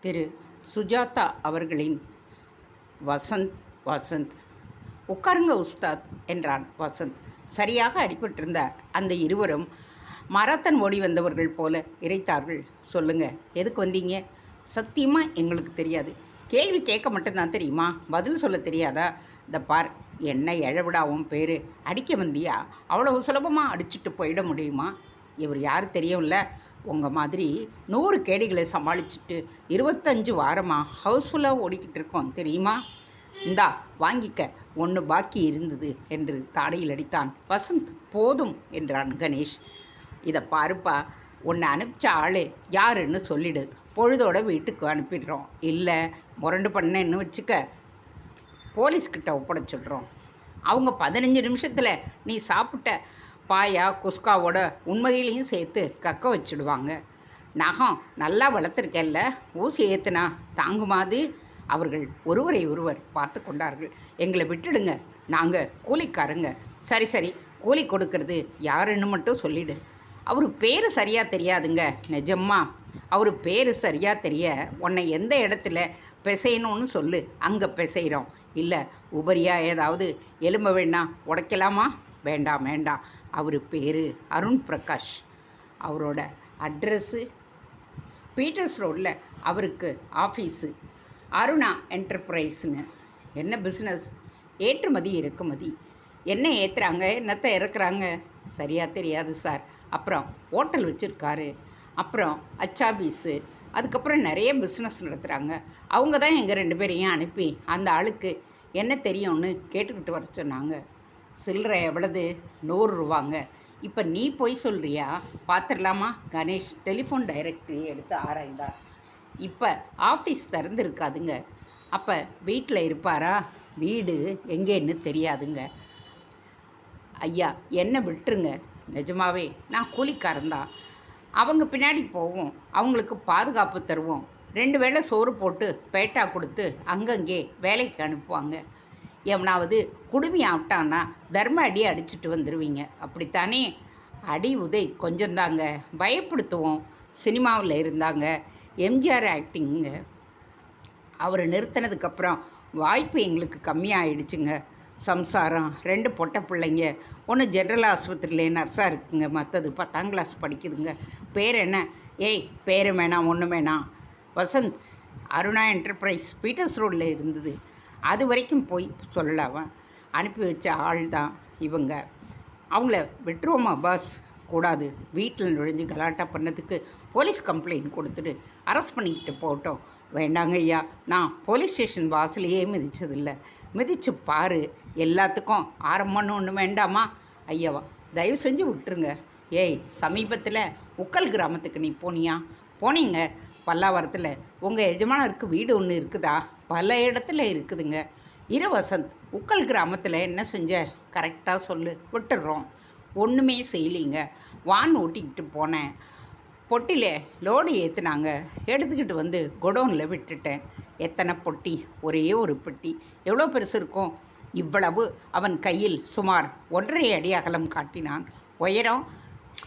திரு சுஜாதா அவர்களின் வசந்த் வசந்த். உட்காருங்க உஸ்தாத் என்றான் வசந்த். சரியாக அடிபட்டிருந்த அந்த இருவரும் மராத்தன் ஓடி வந்தவர்கள் போல இறைத்தார்கள். சொல்லுங்க, எதுக்கு வந்தீங்க? சத்தியமாக எங்களுக்கு தெரியாது. கேள்வி கேட்க மட்டும்தான் தெரியுமா, பதில் சொல்ல தெரியாதா? இந்த பார், என்ன எழவிடாவும் பேர். அடிக்க வந்தியா? அவ்வளவு சுலபமாக அடிச்சுட்டு போயிட முடியுமா? இவர் யார் தெரியும்ல? உங்கள் மாதிரி 100 கேடிகளை சமாளிச்சுட்டு 25 வாரமாக ஹவுஸ்ஃபுல்லாக ஓடிக்கிட்டு இருக்கோம் தெரியுமா? இந்தா வாங்கிக்க, ஒன்று பாக்கி இருந்தது என்று தாடையில் அடித்தான் வசந்த். போதும் என்றான் கணேஷ். இதை பாருப்பா, உன்னை அனுப்பிச்ச ஆள் யாருன்னு சொல்லிடு. பொழுதோட வீட்டுக்கு அனுப்பிடுறோம். இல்லை முரண்டு பண்ணேன்னு வச்சுக்க, போலீஸ்கிட்ட ஒப்படைச்சிடுறோம். அவங்க 15 நிமிஷத்தில் நீ சாப்பிட்ட பாயா குஸ்காவோட உண்மையிலையும் சேர்த்து கக்க வச்சுடுவாங்க. நகம் நல்லா வளர்த்துருக்கல்ல, ஊசி ஏற்றுனா தாங்குமாது. அவர்கள் ஒருவரை ஒருவர் பார்த்து கொண்டார்கள். எங்களை விட்டுடுங்க, நாங்கள் கூலிக்காரங்க. சரி சரி, கூலி கொடுக்கறது யாருன்னு மட்டும் சொல்லிடு. அவர் பேர் சரியாக தெரியாதுங்க, நிஜம்மா. அவர் பேர் சரியாக தெரிய உன்னை எந்த இடத்துல பிசையணும்னு சொல்லு, அங்கே பிசைகிறோம். இல்லை உபரியாக ஏதாவது எலும்ப வேணா உடைக்கலாமா? வேண்டாம் வேண்டாம். அவர் பேர் அருண் பிரகாஷ். அவரோட அட்ரஸ்ஸு பீட்டர்ஸ் ரோடில் அவருக்கு ஆஃபீஸு. அருணா என்டர்பிரைஸ்னு. என்ன பிஸ்னஸ்? ஏற்றுமதி இறக்குமதி. என்ன ஏற்றுறாங்க, என்னத்தை இறக்குறாங்க சரியாக தெரியாது சார். அப்புறம் ஹோட்டல் வச்சுருக்காரு, அப்புறம் அச்சாபீஸு, அதுக்கப்புறம் நிறைய பிஸ்னஸ் நடத்துகிறாங்க. அவங்க தான் எங்கள் 2 பேரையும் அனுப்பி அந்த ஆளுக்கு என்ன தெரியும்னு கேட்டுக்கிட்டு வர சொன்னாங்க. சில்லறை எவ்வளவு? 100 ரூபாங்க. இப்போ நீ போய் சொல்கிறியா? பார்த்துடலாமா? கணேஷ் டெலிஃபோன் டைரக்டரி எடுத்து ஆராய்ந்தார். இப்போ ஆஃபீஸ் திறந்துருக்காதுங்க. அப்போ வீட்டில் இருப்பாரா? வீடு எங்கேன்னு தெரியாதுங்க. ஐயா, என்ன விட்டுருங்க. நிஜமாவே நான் கூலிக்காரன்தான். அவங்க பின்னாடி போவோம், அவங்களுக்கு பாதுகாப்பு தருவோம். 2 வேளை சோறு போட்டு பேட்டா கொடுத்து அங்கங்கே வேலைக்கு அனுப்புவாங்க. எவனாவது குடுமி ஆட்டான்னா தர்ம அடி அடிச்சுட்டு வந்துடுவீங்க, அப்படித்தானே? அடி உதை கொஞ்சந்தாங்க, பயப்படுத்துவோம். சினிமாவில் இருந்தாங்க, எம்ஜிஆர் ஆக்டிங்குங்க. அவர் நிறுத்தினதுக்கப்புறம் வாய்ப்பு எங்களுக்கு கம்மியாகிடுச்சுங்க. சம்சாரம், 2 பொட்டை பிள்ளைங்க. ஒன்று ஜென்ரல் ஆஸ்பத்திரியில் நர்ஸாக இருக்குங்க, மற்றது 10ஆம் கிளாஸ் படிக்குதுங்க. பேர் என்ன? ஏய், பேர் வேணாம், ஒன்று வேணாம். வசந்த். அருணா என்டர்பிரைஸ் பீட்டர்ஸ் ரோடில் இருந்தது. அது வரைக்கும் போய் சொல்லலாவன். அனுப்பி வச்ச ஆள் தான் இவங்க. அவங்கள விட்டுருவோமா பாஸ்? கூடாது. வீட்டில் நுழைஞ்சு கலாட்டா பண்ணதுக்கு போலீஸ் கம்ப்ளைண்ட் கொடுத்துட்டு அரெஸ்ட் பண்ணிக்கிட்டு போட்டோம். வேண்டாங்க ஐயா, நான் போலீஸ் ஸ்டேஷன் வாசலையே மிதித்ததில்லை. மிதித்து பாரு. எல்லாத்துக்கும் ஆரம்பம்னு ஒன்று வேண்டாமா? ஐயாவா, தயவு செஞ்சு விட்டுருங்க. ஏய், சமீபத்தில் உக்கல் கிராமத்துக்கு நீ போனியா? போனீங்க. பல்லாவரத்தில் உங்கள் எஜமானருக்கு வீடு ஒன்று இருக்குதா? பல இடத்துல இருக்குதுங்க. வசந்த், உக்கல் கிராமத்தில் என்ன செஞ்ச? கரெக்டாக சொல்லு, விட்டுடுறோம். ஒன்றுமே செய்யலிங்க. வான் ஓட்டிக்கிட்டு போனேன். பொட்டியில் லோடு ஏற்றுனாங்க, எடுத்துக்கிட்டு வந்து குடோனில் விட்டுட்டேன். எத்தனை பொட்டி? ஒரே ஒரு பெட்டி. எவ்வளோ பெருசு இருக்கும்? இவ்வளவு. அவன் கையில் சுமார் 1.5 அடி அகலம் காட்டினான். உயரம்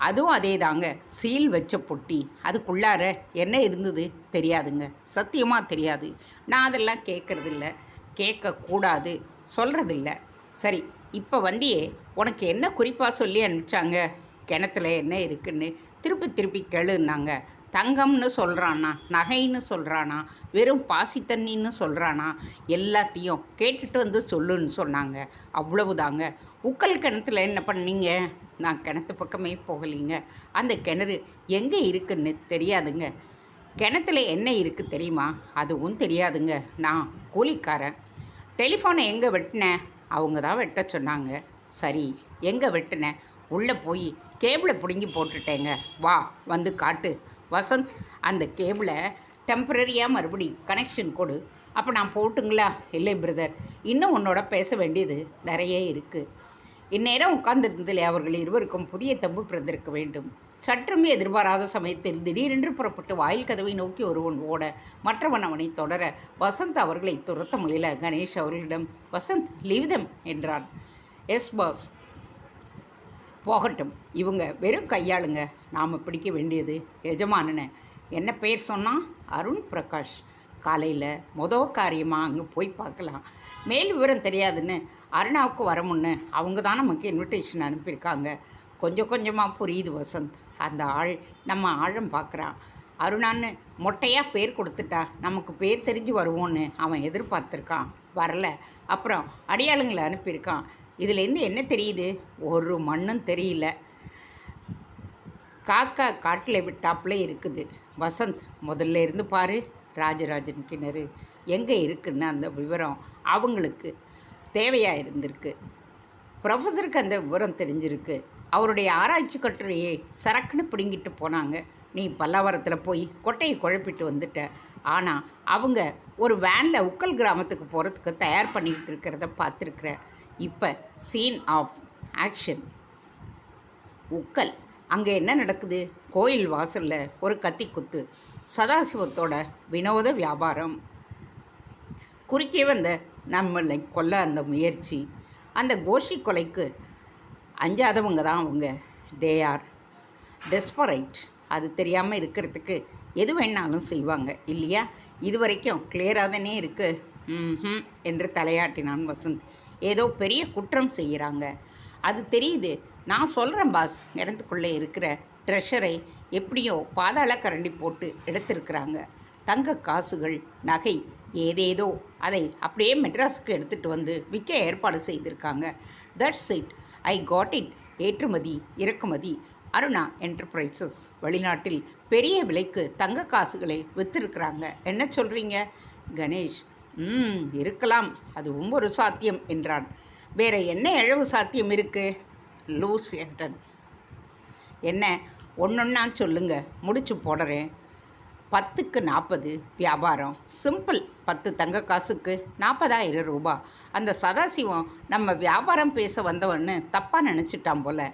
அதுவும் அதே தாங்க. சீல் வச்ச பொட்டி. அதுக்குள்ளார என்ன இருந்தது தெரியாதுங்க, சத்தியமாக தெரியாது. நான் அதெல்லாம் கேட்குறதில்ல, கேட்கக்கூடாது, சொல்கிறதில்ல. சரி, இப்போ வந்தியே, உனக்கு என்ன குறிப்பாக சொல்லி அனுப்பிச்சாங்க? கிணத்துல என்ன இருக்குன்னு திருப்பி திருப்பி கேளுன்னாங்க. தங்கம்னு சொல்கிறானா, நகைன்னு சொல்கிறானா, வெறும் பாசி தண்ணின்னு சொல்கிறானா, எல்லாத்தையும் கேட்டுட்டு வந்து சொல்லுன்னு சொன்னாங்க. அவ்வளவுதாங்க. உக்கல் கிணத்துல என்ன பண்ணீங்க? நான் கிணத்து பக்கமே போகலிங்க. அந்த கிணறு எங்கே இருக்குன்னு தெரியாதுங்க. கிணத்துல என்ன இருக்குது தெரியுமா? அதுவும் தெரியாதுங்க. நான் கூலிக்காரன். டெலிஃபோனை எங்கே வெட்டினேன்? அவங்க தான் வெட்ட சொன்னாங்க. சரி, எங்கே வெட்டினேன்? உள்ளே போய் கேபிளை பிடுங்கி போட்டுட்டேங்க. வா, வந்து காட்டு. வசந்த், அந்த கேபிளை டெம்பரரியாக மறுபடி கனெக்ஷன் கொடு. அப்போ நான் போட்டுங்களா? இல்லை பிரதர், இன்னும் உன்னோட பேச வேண்டியது நிறைய இருக்குது. இந்நேரம் உட்கார்ந்திருந்ததில் அவர்கள் இருவருக்கும் புதிய தம்பு பிறந்திருக்க வேண்டும். சற்றும் எதிர்பாராத சமயத்தில் திடீரென்று புறப்பட்டு வாயில் கதவை நோக்கி ஒருவன் ஓட மற்றவன் அவனை தொடர வசந்த் அவர்களை துரத்த முயல கணேஷ் அவர்களிடம், வசந்த், லீவ் தெம் என்றான். Yes boss. போகட்டும், இவங்க வெறும் கையாளுங்க. நாம் பிடிக்க வேண்டியது எஜமானனை. என்ன பேர் சொன்னான்? அருண் பிரகாஷ். காலையில் காரியமாக அங்கே போய் பார்க்கலாம். மேல் விவரம் தெரியாதுன்னு அருணாவுக்கு வர முன்னு அவங்க தான் நமக்கு இன்விடேஷன் அனுப்பியிருக்காங்க. கொஞ்சம் கொஞ்சமாக புரியுது வசந்த். அந்த ஆள் நம்ம ஆழம் பார்க்குறான். அருணான்னு மொட்டையாக பேர் கொடுத்துட்டா நமக்கு பேர் தெரிஞ்சு வருவோன்னு அவன் எதிர்பார்த்துருக்கான். வரல. அப்புறம் அடியாளுங்களை அனுப்பியிருக்கான். இதுலேருந்து என்ன தெரியுது? ஒரு மண்ணும் தெரியல. காக்கா காட்டில் விட்டாப்புல இருக்குது. வசந்த், முதல்ல இருந்து பாரு. ராஜராஜன் கிணறு எங்கே இருக்குன்னு அந்த விவரம் அவங்களுக்கு தேவையாக இருந்திருக்கு. ப்ரொஃபஸருக்கு அந்த விவரம் தெரிஞ்சிருக்கு. அவருடைய ஆராய்ச்சி கட்டுரையை சரக்குன்னு பிடுங்கிட்டு போனாங்க. நீ பல்லாவரத்தில் போய் கொட்டையை குழப்பிட்டு வந்துட்ட. ஆனால் அவங்க ஒரு வேனில் உக்கல் கிராமத்துக்கு போகிறதுக்கு தயார் பண்ணிக்கிட்டு இருக்கிறத பார்த்துருக்குற. இப்போ சீன் ஆஃப் ஆக்ஷன் உக்கல். அங்கே என்ன நடக்குது? கோயில் வாசலில் ஒரு கத்தி குத்து. சதாசிவத்தோட வினோத வியாபாரம். குறுக்கே வந்த நம்மளை கொல்ல அந்த முயற்சி. அந்த கோஷி கொலைக்கு அஞ்சாதவங்க தான் அவங்க. They are desperate. அது தெரியாமல் இருக்கிறதுக்கு எது வேணாலும் செய்வாங்க இல்லையா? இது வரைக்கும் கிளியராக தானே இருக்குது என்று தலையாட்டினான் வசந்த். ஏதோ பெரிய குற்றம் செய்கிறாங்க, அது தெரியுது. நான் சொல்கிறேன் பாஸ், இடத்துக்குள்ளே இருக்கிற ட்ரெஷரை எப்படியோ பாதாள கரண்டி போட்டு எடுத்திருக்கிறாங்க. தங்க காசுகள், நகை, ஏதேதோ அதை அப்படியே மெட்ராஸுக்கு எடுத்துகிட்டு வந்து விற்க ஏற்பாடு செய்திருக்காங்க. That's it, I got it. ஏற்றுமதி இறக்குமதி அருணா என்டர்பிரைசஸ் வெளிநாட்டில் பெரிய விலைக்கு தங்க காசுகளை விற்றுருக்குறாங்க. என்ன சொல்கிறீங்க? கணேஷ், இருக்கலாம், அதுவும் ஒரு சாத்தியம் என்றான். வேறு என்ன எழவு சாத்தியம் இருக்குது? Loose entrance. என்ன ஒன்றொன்னா சொல்லுங்க, முடிச்சு போடுறேன். 10க்கு 40 வியாபாரம். சிம்பிள். 10 தங்க காசுக்கு 40,000 ரூபா. அந்த சதாசிவம் நம்ம வியாபாரம் பேச வந்தவன்னு தப்பாக நினச்சிட்டான் போல.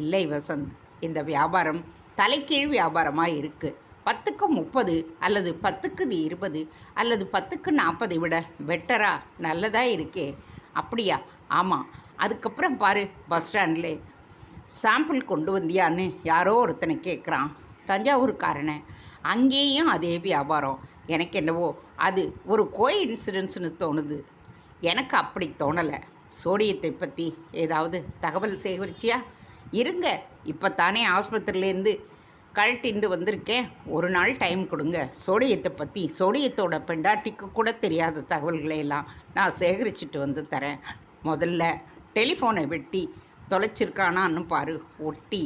இல்லை வசந்த், இந்த வியாபாரம் தலைக்கீழ் வியாபாரமாக இருக்குது. 10க்கு 30 அல்லது 10க்கு 20 அல்லது 10க்கு 40 விட பெட்டராக நல்லதாக இருக்கே. அப்படியா? ஆமாம். அதுக்கப்புறம் பாரு, பஸ் ஸ்டாண்டில் சாம்பிள் கொண்டு வந்தியான்னு யாரோ ஒருத்தனை கேட்குறான். தஞ்சாவூர்காரனை. அங்கேயும் அதே வியாபாரம். எனக்கு என்னவோ அது ஒரு கோஇன்சிடென்ஸ்னு தோணுது. எனக்கு அப்படி தோணலை. சோடியத்தை பற்றி ஏதாவது தகவல் சேகரிச்சியா? இருங்க, இப்போ தானே ஆஸ்பத்திரியிலேருந்து கழட்டிண்டு வந்திருக்கேன். ஒரு நாள் டைம் கொடுங்க. சோடியத்தை பற்றி, சோடியத்தோட பெண்டாட்டிக்கு கூட தெரியாத தகவல்களையெல்லாம் நான் சேகரிச்சுட்டு வந்து தரேன். முதல்ல டெலிஃபோனை வெட்டி தொலைச்சிருக்கானான்னு பாரு. ஒட்டி.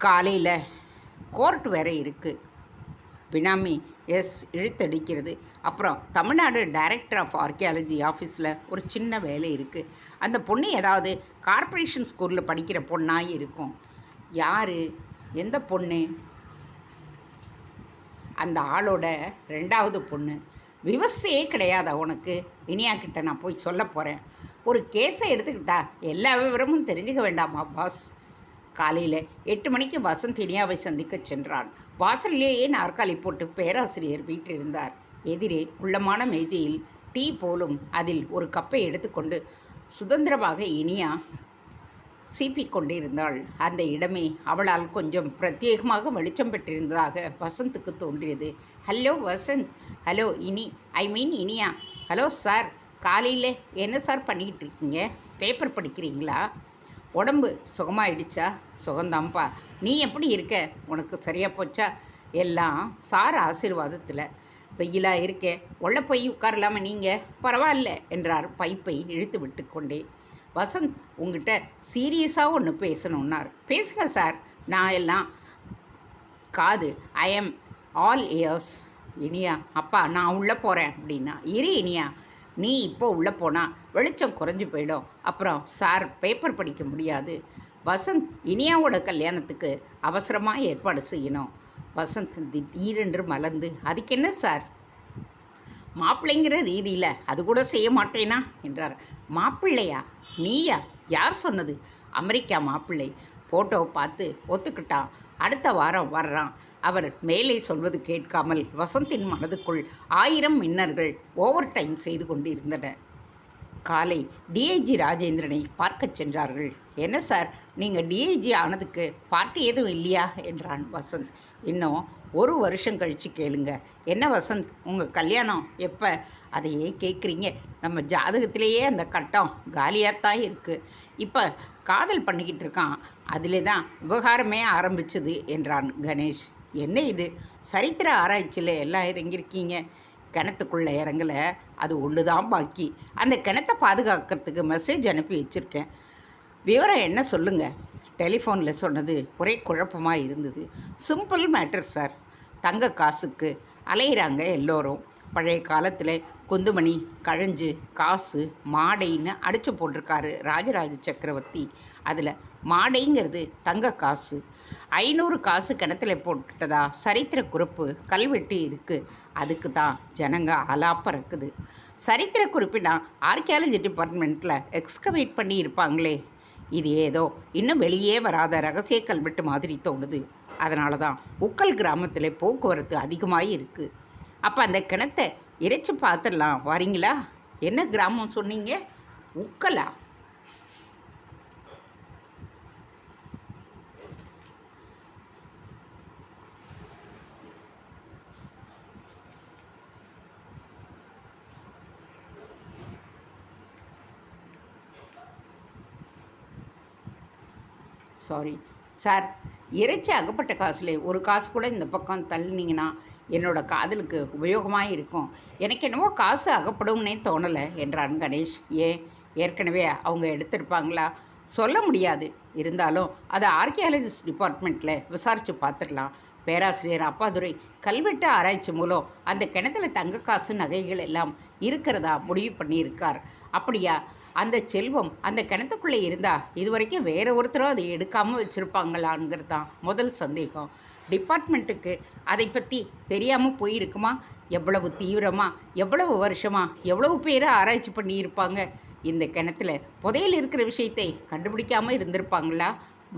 காலையில் கோர்ட் வேறு இருக்குது. பினாமி இழுத்தடிக்கிறது. அப்புறம் தமிழ்நாடு டைரக்டர் ஆஃப் ஆர்கியாலஜி ஆஃபீஸில் ஒரு சின்ன வேலை இருக்குது. அந்த பொண்ணு ஏதாவது கார்ப்பரேஷன் ஸ்கூலில் படிக்கிற பொண்ணாக இருக்கும். யார்? எந்த பொண்ணு? அந்த ஆளோட 2வது பொண்ணு. விவசாயே கிடையாதா உனக்கு? இனியாக்கிட்ட நான் போய் சொல்ல போகிறேன். ஒரு கேஸை எடுத்துக்கிட்டா எல்லா விவரமும் தெரிஞ்சுக்க வேண்டாமா பாஸ்? காலையில் 8 மணிக்கு வசந்த் இனியாவை சந்திக்க சென்றான். வாசலிலேயே நாற்காலி போட்டு பேராசிரியர் வீட்டிலிருந்தார். எதிரே குள்ளமான மேஜையில் டீ போலும் அதில் ஒரு கப்பை எடுத்துக்கொண்டு சுதந்திரமாக இனியா சீப்பிக் கொண்டிருந்தாள். அந்த இடமே அவளால் கொஞ்சம் பிரத்யேகமாக வெளிச்சம் பெற்றிருந்ததாக வசந்துக்கு தோன்றியது. Hello Vasanth. Hello Ini, I mean Iniya. Hello sir. காலையில் என்ன சார் பண்ணிக்கிட்டு இருக்கீங்க? பேப்பர் படிக்கிறீங்களா? உடம்பு சுகமாயிடுச்சா? சுகந்தாம்ப்பா. நீ எப்படி இருக்க? உனக்கு சரியாக போச்சா? எல்லாம் சார் ஆசீர்வாதத்தில். வெயிலாக இருக்கே, உள்ள போய் உட்காரலாமா நீங்கள்? பரவாயில்ல என்றார் பைப்பை இழுத்து விட்டு கொண்டே. வசந்த், உங்ககிட்ட சீரியஸாக ஒன்று பேசணுன்னார். பேசுங்க சார், நான் எல்லாம் காது. I am all years. Iniya, அப்பா நான் உள்ளே போகிறேன் அப்படின்னா. இனியா, நீ இப்போ உள்ளே போனால் வெளிச்சம் குறைஞ்சி போயிடும். அப்புறம் சார் பேப்பர் படிக்க முடியாது. வசந்த், இனியாவோட கல்யாணத்துக்கு அவசரமாக ஏற்பாடு செய்யணும். வசந்த் திடீரென்று மலர்ந்து, அதுக்கு என்ன சார்? மாப்பிள்ளைங்கிற ரீதியில் அது கூட செய்ய மாட்டேனா என்றார். மாப்பிள்ளையா? நீயா? யார் சொன்னது? அமெரிக்கா மாப்பிள்ளை. ஃபோட்டோ பார்த்து ஒத்துக்கிட்டான். அடுத்த வாரம் வர்றான். அவர் மேலே சொல்வது கேட்காமல் வசந்தின் மனதுக்குள் 1000 மின்னர்கள் ஓவர் டைம் செய்து கொண்டிருந்தன. காலை டிஐஜி ராஜேந்திரனை பார்க்கச் சென்றார்கள். என்ன சார், நீங்கள் டிஐஜி ஆனதுக்கு பார்ட்டி எதுவும் இல்லையா என்றான் வசந்த். இன்னும் 1 வருஷம் கழித்து கேளுங்க. என்ன வசந்த், உங்கள் கல்யாணம் எப்போ? அதை ஏன் கேட்குறீங்க? நம்ம ஜாதகத்திலேயே அந்த கட்டம் காலியாகத்தான் இருக்குது. இப்போ காதல் பண்ணிக்கிட்டு இருக்கான், அதிலே தான் விவகாரமே ஆரம்பிச்சது என்றான் கணேஷ். என்ன இது, சரித்திர ஆராய்ச்சியில் எல்லாம் இறங்கியிருக்கீங்க. கிணத்துக்குள்ளே இறங்கலை, அது ஒன்று தான் பாக்கி. அந்த கிணத்தை பாதுகாக்கிறதுக்கு மெசேஜ் அனுப்பி வச்சுருக்கேன். விவரம் என்ன சொல்லுங்கள். டெலிஃபோனில் சொன்னது ஒரே குழப்பமாக இருந்தது. Simple matter sir. தங்க காசுக்கு அலையிறாங்க எல்லோரும். பழைய காலத்தில் குந்துமணி, கழஞ்சு, காசு, மாடைன்னு அடித்து போட்டிருக்காரு ராஜராஜ சக்கரவர்த்தி. அதில் மாடைங்கிறது தங்க காசு. 500 காசு கிணத்துல போட்டுட்டதா சரித்திர குறிப்பு கல்வெட்டு இருக்குது. அதுக்கு தான் ஜனங்க ஆலாப்ப இருக்குது. சரித்திர குறிப்பினா ஆர்கியாலஜி டிபார்ட்மெண்ட்டில் எக்ஸ்கவேட் பண்ணி இருப்பாங்களே. இது ஏதோ இன்னும் வெளியே வராத ரகசிய கல்வெட்டு மாதிரி தோணுது. அதனால தான் உக்கல் கிராமத்தில் போக்குவரத்து அதிகமாக இருக்குது. அப்போ அந்த கிணத்தை இறைச்சி பார்த்துடலாம் வரீங்களா? என்ன கிராமம் சொன்னீங்க? உக்கலா? சாரி சார், இறைச்சி அகப்பட்ட காசில் ஒரு காசு கூட இந்த பக்கம் தள்ளினீங்கன்னா என்னோடய காதலுக்கு உபயோகமாக இருக்கும். எனக்கு என்னவோ காசு அகப்படும்னே தோணலை என்றான் கணேஷ். ஏன், ஏற்கனவே அவங்க எடுத்திருப்பாங்களா? சொல்ல முடியாது. இருந்தாலும் அதை ஆர்கியாலஜிஸ்ட் டிபார்ட்மெண்ட்டில் விசாரித்து பார்த்துடலாம். பேராசிரியர் அப்பாதுரை கல்வெட்டு ஆராய்ச்சி மூலம் அந்த கிணத்துல தங்க காசு நகைகள் எல்லாம் இருக்கிறதா முடிவு பண்ணியிருக்கார். அப்படியா? அந்த செல்வம் அந்த கிணத்துக்குள்ளே இருந்தால் இதுவரைக்கும் வேறு ஒருத்தரும் அதை எடுக்காமல் வச்சுருப்பாங்களாங்கிறது தான் முதல் சந்தேகம். டிபார்ட்மெண்ட்டுக்கு அதை பற்றி தெரியாமல் போயிருக்குமா? எவ்வளவு தீவிரமாக, எவ்வளவு வருஷமாக, எவ்வளவு பேரை ஆராய்ச்சி பண்ணியிருப்பாங்க. இந்த கிணத்துல புதையல் இருக்கிற விஷயத்தை கண்டுபிடிக்காமல் இருந்திருப்பாங்களா?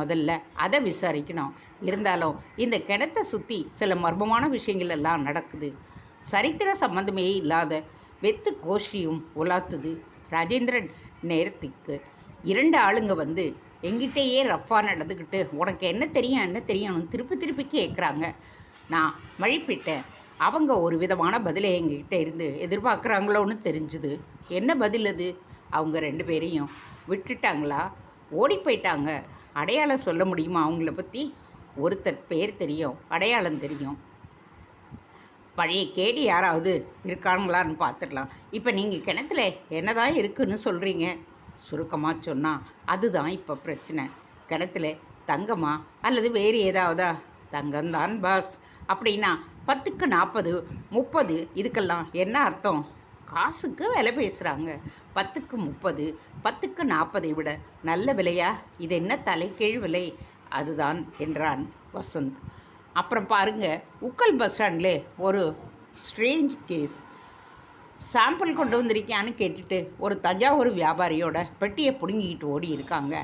முதல்ல அதை விசாரிக்கணும். இருந்தாலும் இந்த கிணத்தை சுற்றி சில மர்மமான விஷயங்கள் எல்லாம் நடக்குது. சரித்திர சம்பந்தமே இல்லாத வெத்து கோஷியும் உலாத்துது. ராஜேந்திரன் நேரத்துக்கு 2 ஆளுங்க வந்து எங்கிட்டேயே ரஃப்பாக நடந்துக்கிட்டு உனக்கு என்ன தெரியும் என்ன தெரியும்னு திருப்பி கேட்குறாங்க. நான் மழிப்பிட்டேன். அவங்க ஒரு விதமான பதிலை எங்ககிட்ட இருந்து எதிர்பார்க்குறாங்களோன்னு தெரிஞ்சுது. என்ன பதில் அது? அவங்க 2 பேரையும் விட்டுட்டாங்களா? ஓடி போயிட்டாங்க. அடையாளம் சொல்ல முடியுமா அவங்கள பற்றி? ஒருத்தர் பேர் தெரியும், அடையாளம் தெரியும். பழைய கேடி யாராவது இருக்காங்களான்னு பார்த்துடலாம். இப்போ நீங்கள் கிணத்துல என்ன தான் இருக்குதுன்னு சொல்கிறீங்க? சுருக்கமாக சொன்னால் அதுதான் இப்போ பிரச்சனை. கிணத்துல தங்கமா அல்லது வேறு ஏதாவதா? தங்கம்தான் பாஸ். அப்படின்னா 10க்கு 40, 30 இதுக்கெல்லாம் என்ன அர்த்தம்? காசுக்கு விலை பேசுகிறாங்க. 10க்கு 30, 10க்கு 40 விட நல்ல விலையா? இது என்ன தலைகீழ் விலை? அதுதான் என்றான் வசந்த். அப்புறம் பாருங்கள், உக்கல் பஸ் ஸ்டாண்டில் ஒரு ஸ்ட்ரேஞ்ச் கேஸ். சாம்பிள் கொண்டு வந்திருக்கியான்னு கேட்டுட்டு ஒரு தஞ்சாவூர் வியாபாரியோட பெட்டியை பிடுங்கிக்கிட்டு ஓடி இருக்காங்க.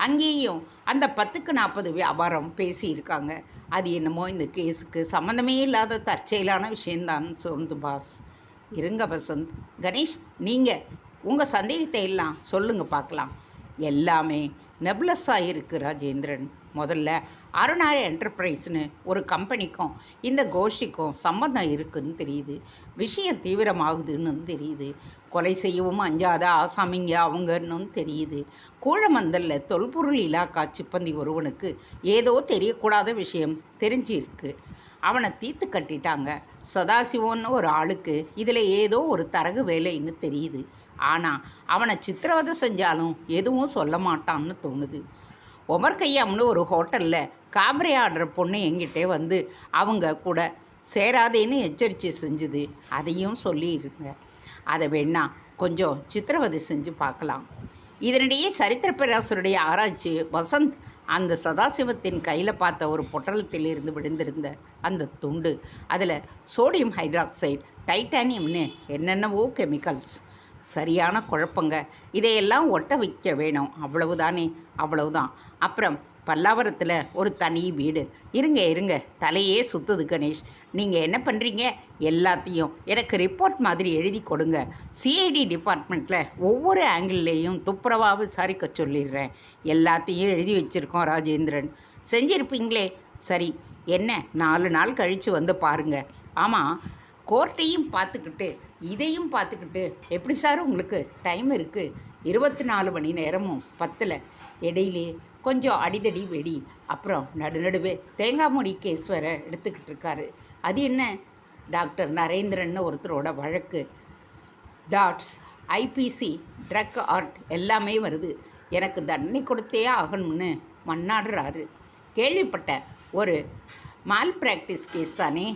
அங்கேயும் அந்த 10க்கு 40 வியாபாரம் பேசியிருக்காங்க. அது என்னமோ இந்த கேஸுக்கு சம்மந்தமே இல்லாத தற்செயலான விஷயந்தான் சொந்து பாஸ். இருங்க வசந்த். கணேஷ், நீங்கள் உங்கள் சந்தேகத்தை எல்லாம் சொல்லுங்கள் பார்க்கலாம். எல்லாமே நெபுலஸாக இருக்குது ராஜேந்திரன். முதல்ல அருணாரி என்டர்பிரைஸ்னு ஒரு கம்பெனிக்கும் இந்த கோஷிக்கும் சம்பந்தம் இருக்குதுன்னு தெரியுது. விஷயம் தீவிரமாகுதுன்னு தெரியுது. கொலை செய்யவும் அஞ்சாத ஆசாமிங்க அவங்கன்னு தெரியுது. கூழமந்தலில் தொல்பொருள் இலாக்கா சிப்பந்தி ஒருவனுக்கு ஏதோ தெரியக்கூடாத விஷயம் தெரிஞ்சிருக்கு. அவனை தீர்த்து கட்டிட்டாங்க. சதாசிவன்னு ஒரு ஆளுக்கு இதில் ஏதோ ஒரு தரகு வேலைன்னு தெரியுது. ஆனால் அவனை சித்திரவதை செஞ்சாலும் எதுவும் சொல்ல மாட்டான்னு தோணுது. ஒமர் கையாம்னு ஒரு ஹோட்டலில் காபரே ஆடுற பொண்ணு எங்கிட்டே வந்து அவங்க கூட சேராதேன்னு எச்சரிக்கை செஞ்சுது. அதையும் சொல்லியிருங்க. அதை வேணா கொஞ்சம் சித்திரவதை செஞ்சு பார்க்கலாம். இதனிடையே சரித்திர பேராசருடைய ஆராய்ச்சி வசந்த் அந்த சதாசிவத்தின் கையில் பார்த்த ஒரு பொட்டலத்தில் இருந்து விழுந்திருந்த அந்த துண்டு, அதில் சோடியம் ஹைட்ராக்சைடு, டைட்டானியம்னு என்னென்னவோ கெமிக்கல்ஸ். சரியான குழப்பங்க. இதையெல்லாம் ஒட்ட வைக்க வேணும், அவ்வளவுதானே? அவ்வளவுதான். அப்புறம் பல்லாவரத்தில் ஒரு தனி வீடு. இருங்க இருங்க, தலையே சுற்றுது கணேஷ். நீங்கள் என்ன பண்ணுறீங்க? எல்லாத்தையும் எனக்கு ரிப்போர்ட் மாதிரி எழுதி கொடுங்க. சிஐடி டிபார்ட்மெண்ட்டில் ஒவ்வொரு ஆங்கிள்லேயும் துப்புரவாக விசாரிக்க சொல்லிடுறேன். எல்லாத்தையும் எழுதி வச்சுருக்கோம் ராஜேந்திரன். செஞ்சுருப்பீங்களே. சரி, என்ன 4 நாள் கழித்து வந்து பாருங்கள். ஆமாம், கோர்ட்டையும் பார்த்துக்கிட்டு இதையும் பார்த்துக்கிட்டு எப்படி சார் உங்களுக்கு டைம் இருக்குது? 24 மணி நேரமும் 10ல் இடையிலே கொஞ்சம் அடிதடி வெடி, அப்புறம் நடுநடுவே தேங்காய் மூடி கேஸ் வேற எடுத்துக்கிட்டு இருக்காரு. அது என்ன? டாக்டர் நரேந்திரன் ஒருத்தரோட வழக்கு. டாட்ஸ், ஐபிசி, ட்ரக் ஆர்ட் எல்லாமே வருது. எனக்கு தண்டனை கொடுத்தே ஆகணும்னு மன்னாடுறாரு. கேள்விப்பட்டேன். ஒரு மால் ப்ராக்டிஸ் கேஸ் தானே?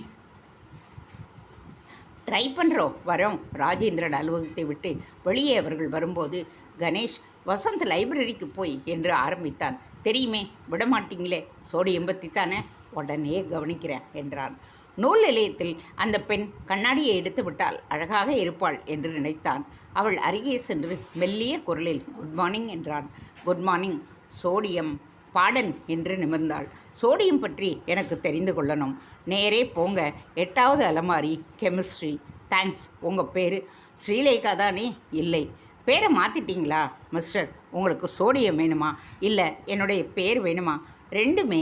ட்ரை பண்ணுறோம், வரோம். ராஜேந்திரன் அலுவலகத்தை விட்டு வெளியே அவர்கள் வரும்போது, கணேஷ், வசந்த் லைப்ரரிக்கு போய் என்று ஆரம்பித்தான். தெரியுமே, விடமாட்டீங்களே. சோடியம் பற்றி தானே? உடனே கவனிக்கிறேன் என்றான். நூல் நிலையத்தில் அந்த பெண் கண்ணாடியை எடுத்து விட்டால் அழகாக இருப்பாள் என்று நினைத்தான். அவள் அருகே சென்று மெல்லிய குரலில் குட் மார்னிங் என்றான். Good morning. சோடியம் பாடன் என்று நிமிர்ந்தாள். சோடியம் பற்றி எனக்கு தெரிந்து கொள்ளணும். நேரே போங்க, 8வது அலமாரி, கெமிஸ்ட்ரி. தேங்க்ஸ். உங்கள் பேர் ஸ்ரீலேகா தானே? இல்லை, பேரை மாற்றிட்டீங்களா? மிஸ்டர், உங்களுக்கு சோடியம் வேணுமா இல்லை என்னுடைய பேர் வேணுமா? ரெண்டுமே.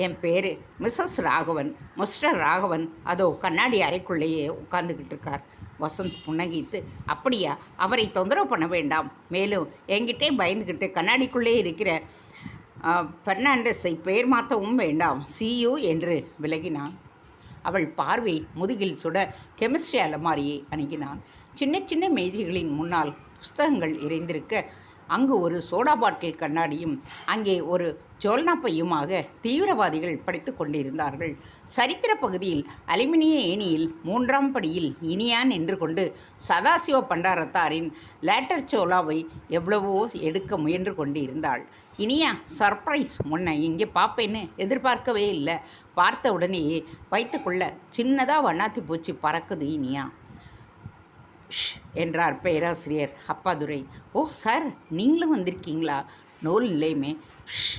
என் பேர் மிஸ்ஸஸ் ராகவன். மிஸ்டர் ராகவன் அதோ கண்ணாடி அறைக்குள்ளேயே உட்கார்ந்துக்கிட்டு இருக்கார். வசந்த் புன்னகித்து, அப்படியா? அவரை தொந்தரவு பண்ண வேண்டாம். மேலும் என்கிட்டே பயந்துக்கிட்டு கண்ணாடிக்குள்ளே இருக்கிற பெர்னாண்டஸை பெயர் மாற்றவும் வேண்டாம். சியூ என்று விலகினான். அவள் பார்வை முதுகில் சுட கெமிஸ்ட்ரி அலமாரியை அணுகினான். சின்ன சின்ன மேஜைகளின் முன்னால் புஸ்தகங்கள் இறைந்திருக்க, அங்கு ஒரு சோடா பாட்டில் கண்ணாடியும் அங்கே ஒரு ஜோல்னா பையுமாக தீவிரவாதிகள் படித்து கொண்டிருந்தார்கள். சரித்திர பகுதியில் அலுமினிய ஏணியில் 3ஆம் படியில் இனியா நின்று கொண்டு சதாசிவ பண்டாரத்தாரின் லேட்டர் சோலாவை எவ்வளவோ எடுக்க முயன்று கொண்டிருந்தாள். இனியா, சர்ப்ரைஸ்! முன்ன இங்கே பார்ப்பேன்னு எதிர்பார்க்கவே இல்லை. பார்த்த உடனேயே வைத்துக்குள்ள சின்னதாக வண்ணாத்தி பூச்சி பறக்குது. இனியா என்றார் பேராசிரியர் அப்பாதுரை. ஓ சார், நீங்களும் வந்திருக்கீங்களா? நூல் நிலையமே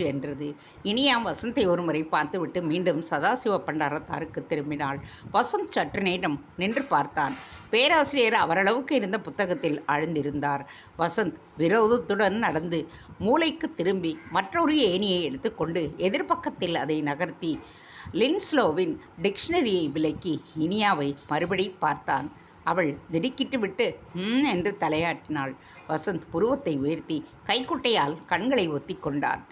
என்றது. இனியா வசந்தை ஒரு முறை பார்த்துவிட்டு மீண்டும் சதாசிவ பண்டாரத்தாருக்கு திரும்பினாள். வசந்த் சற்று நேரம் நின்று பார்த்தான். பேராசிரியர் அவரளவுக்கு இருந்த புத்தகத்தில் ஆழ்ந்திருந்தார். வசந்த் விரோதத்துடன் நடந்து மூளைக்கு திரும்பி மற்றொரு ஏணியை எடுத்துக்கொண்டு எதிர்பக்கத்தில் அதை நகர்த்தி லின்ஸ்லோவின் டிக்ஷனரியை விலக்கி இனியாவை மறுபடி பார்த்தான். அவள் திடுக்கிட்டு விட்டு என்று தலையாட்டினாள். வசந்த் புருவத்தை உயர்த்தி கைக்குட்டையால் கண்களை ஒத்தி கொண்டான்.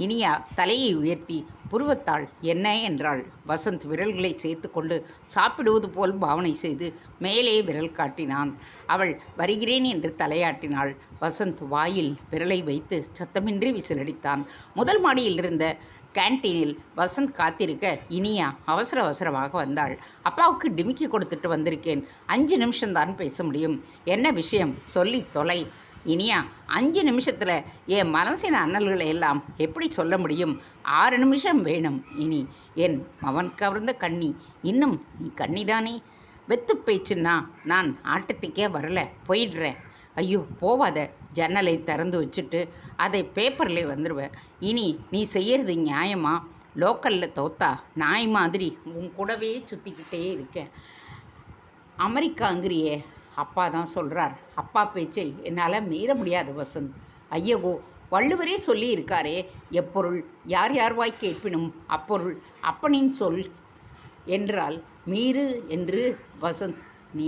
இனியா தலையை உயர்த்தி புருவத்தாள் என்ன என்றாள். வசந்த் விரல்களை சேர்த்து கொண்டு சாப்பிடுவது போல் பாவனை செய்து மேலே விரல் காட்டினான். அவள் வருகிறேன் என்று தலையாட்டினாள். வசந்த் வாயில் விரலை வைத்து சத்தமின்றி விசிலடித்தான். முதல் மாடியில் இருந்த கேன்டீனில் வசந்த் காத்திருக்க இனியா அவசர அவசரமாக வந்தாள். அப்பாவுக்கு டிமிக்கி கொடுத்துட்டு வந்திருக்கேன். 5 நிமிஷம்தான் பேச முடியும். என்ன விஷயம்? சொல்லி தொலை. இனியா, 5 நிமிஷத்தில் என் மனசின் அண்ணல்களை எல்லாம் எப்படி சொல்ல முடியும்? 6 நிமிஷம் வேணும். இனி என் மவன் கவர்ந்த கண்ணி. இன்னும் நீ கண்ணிதானே? வெத்து பேச்சுன்னா நான் ஆட்டத்துக்கே வரல, போயிடுறேன். ஐயோ போவாத. ஜன்னலை திறந்து வச்சுட்டு அதை பேப்பரில் வந்துடுவேன். இனி நீ செய்கிறது நியாயமா? லோக்கலில் தோத்தா நாய் மாதிரி உன் கூடவே சுற்றிக்கிட்டே இருக்கேன். அமெரிக்காங்கிறியே? அப்பா தான் சொல்கிறார். அப்பா பேச்சை என்னால் மீற முடியாது வசந்த். ஐயகோ, வள்ளுவரே சொல்லி இருக்காரே, எப்பொருள் யார் யார் வாய் கேட்பினும் அப்பொருள் அப்பனின் சொல் என்றால் மீறு என்று. வசந்த், நீ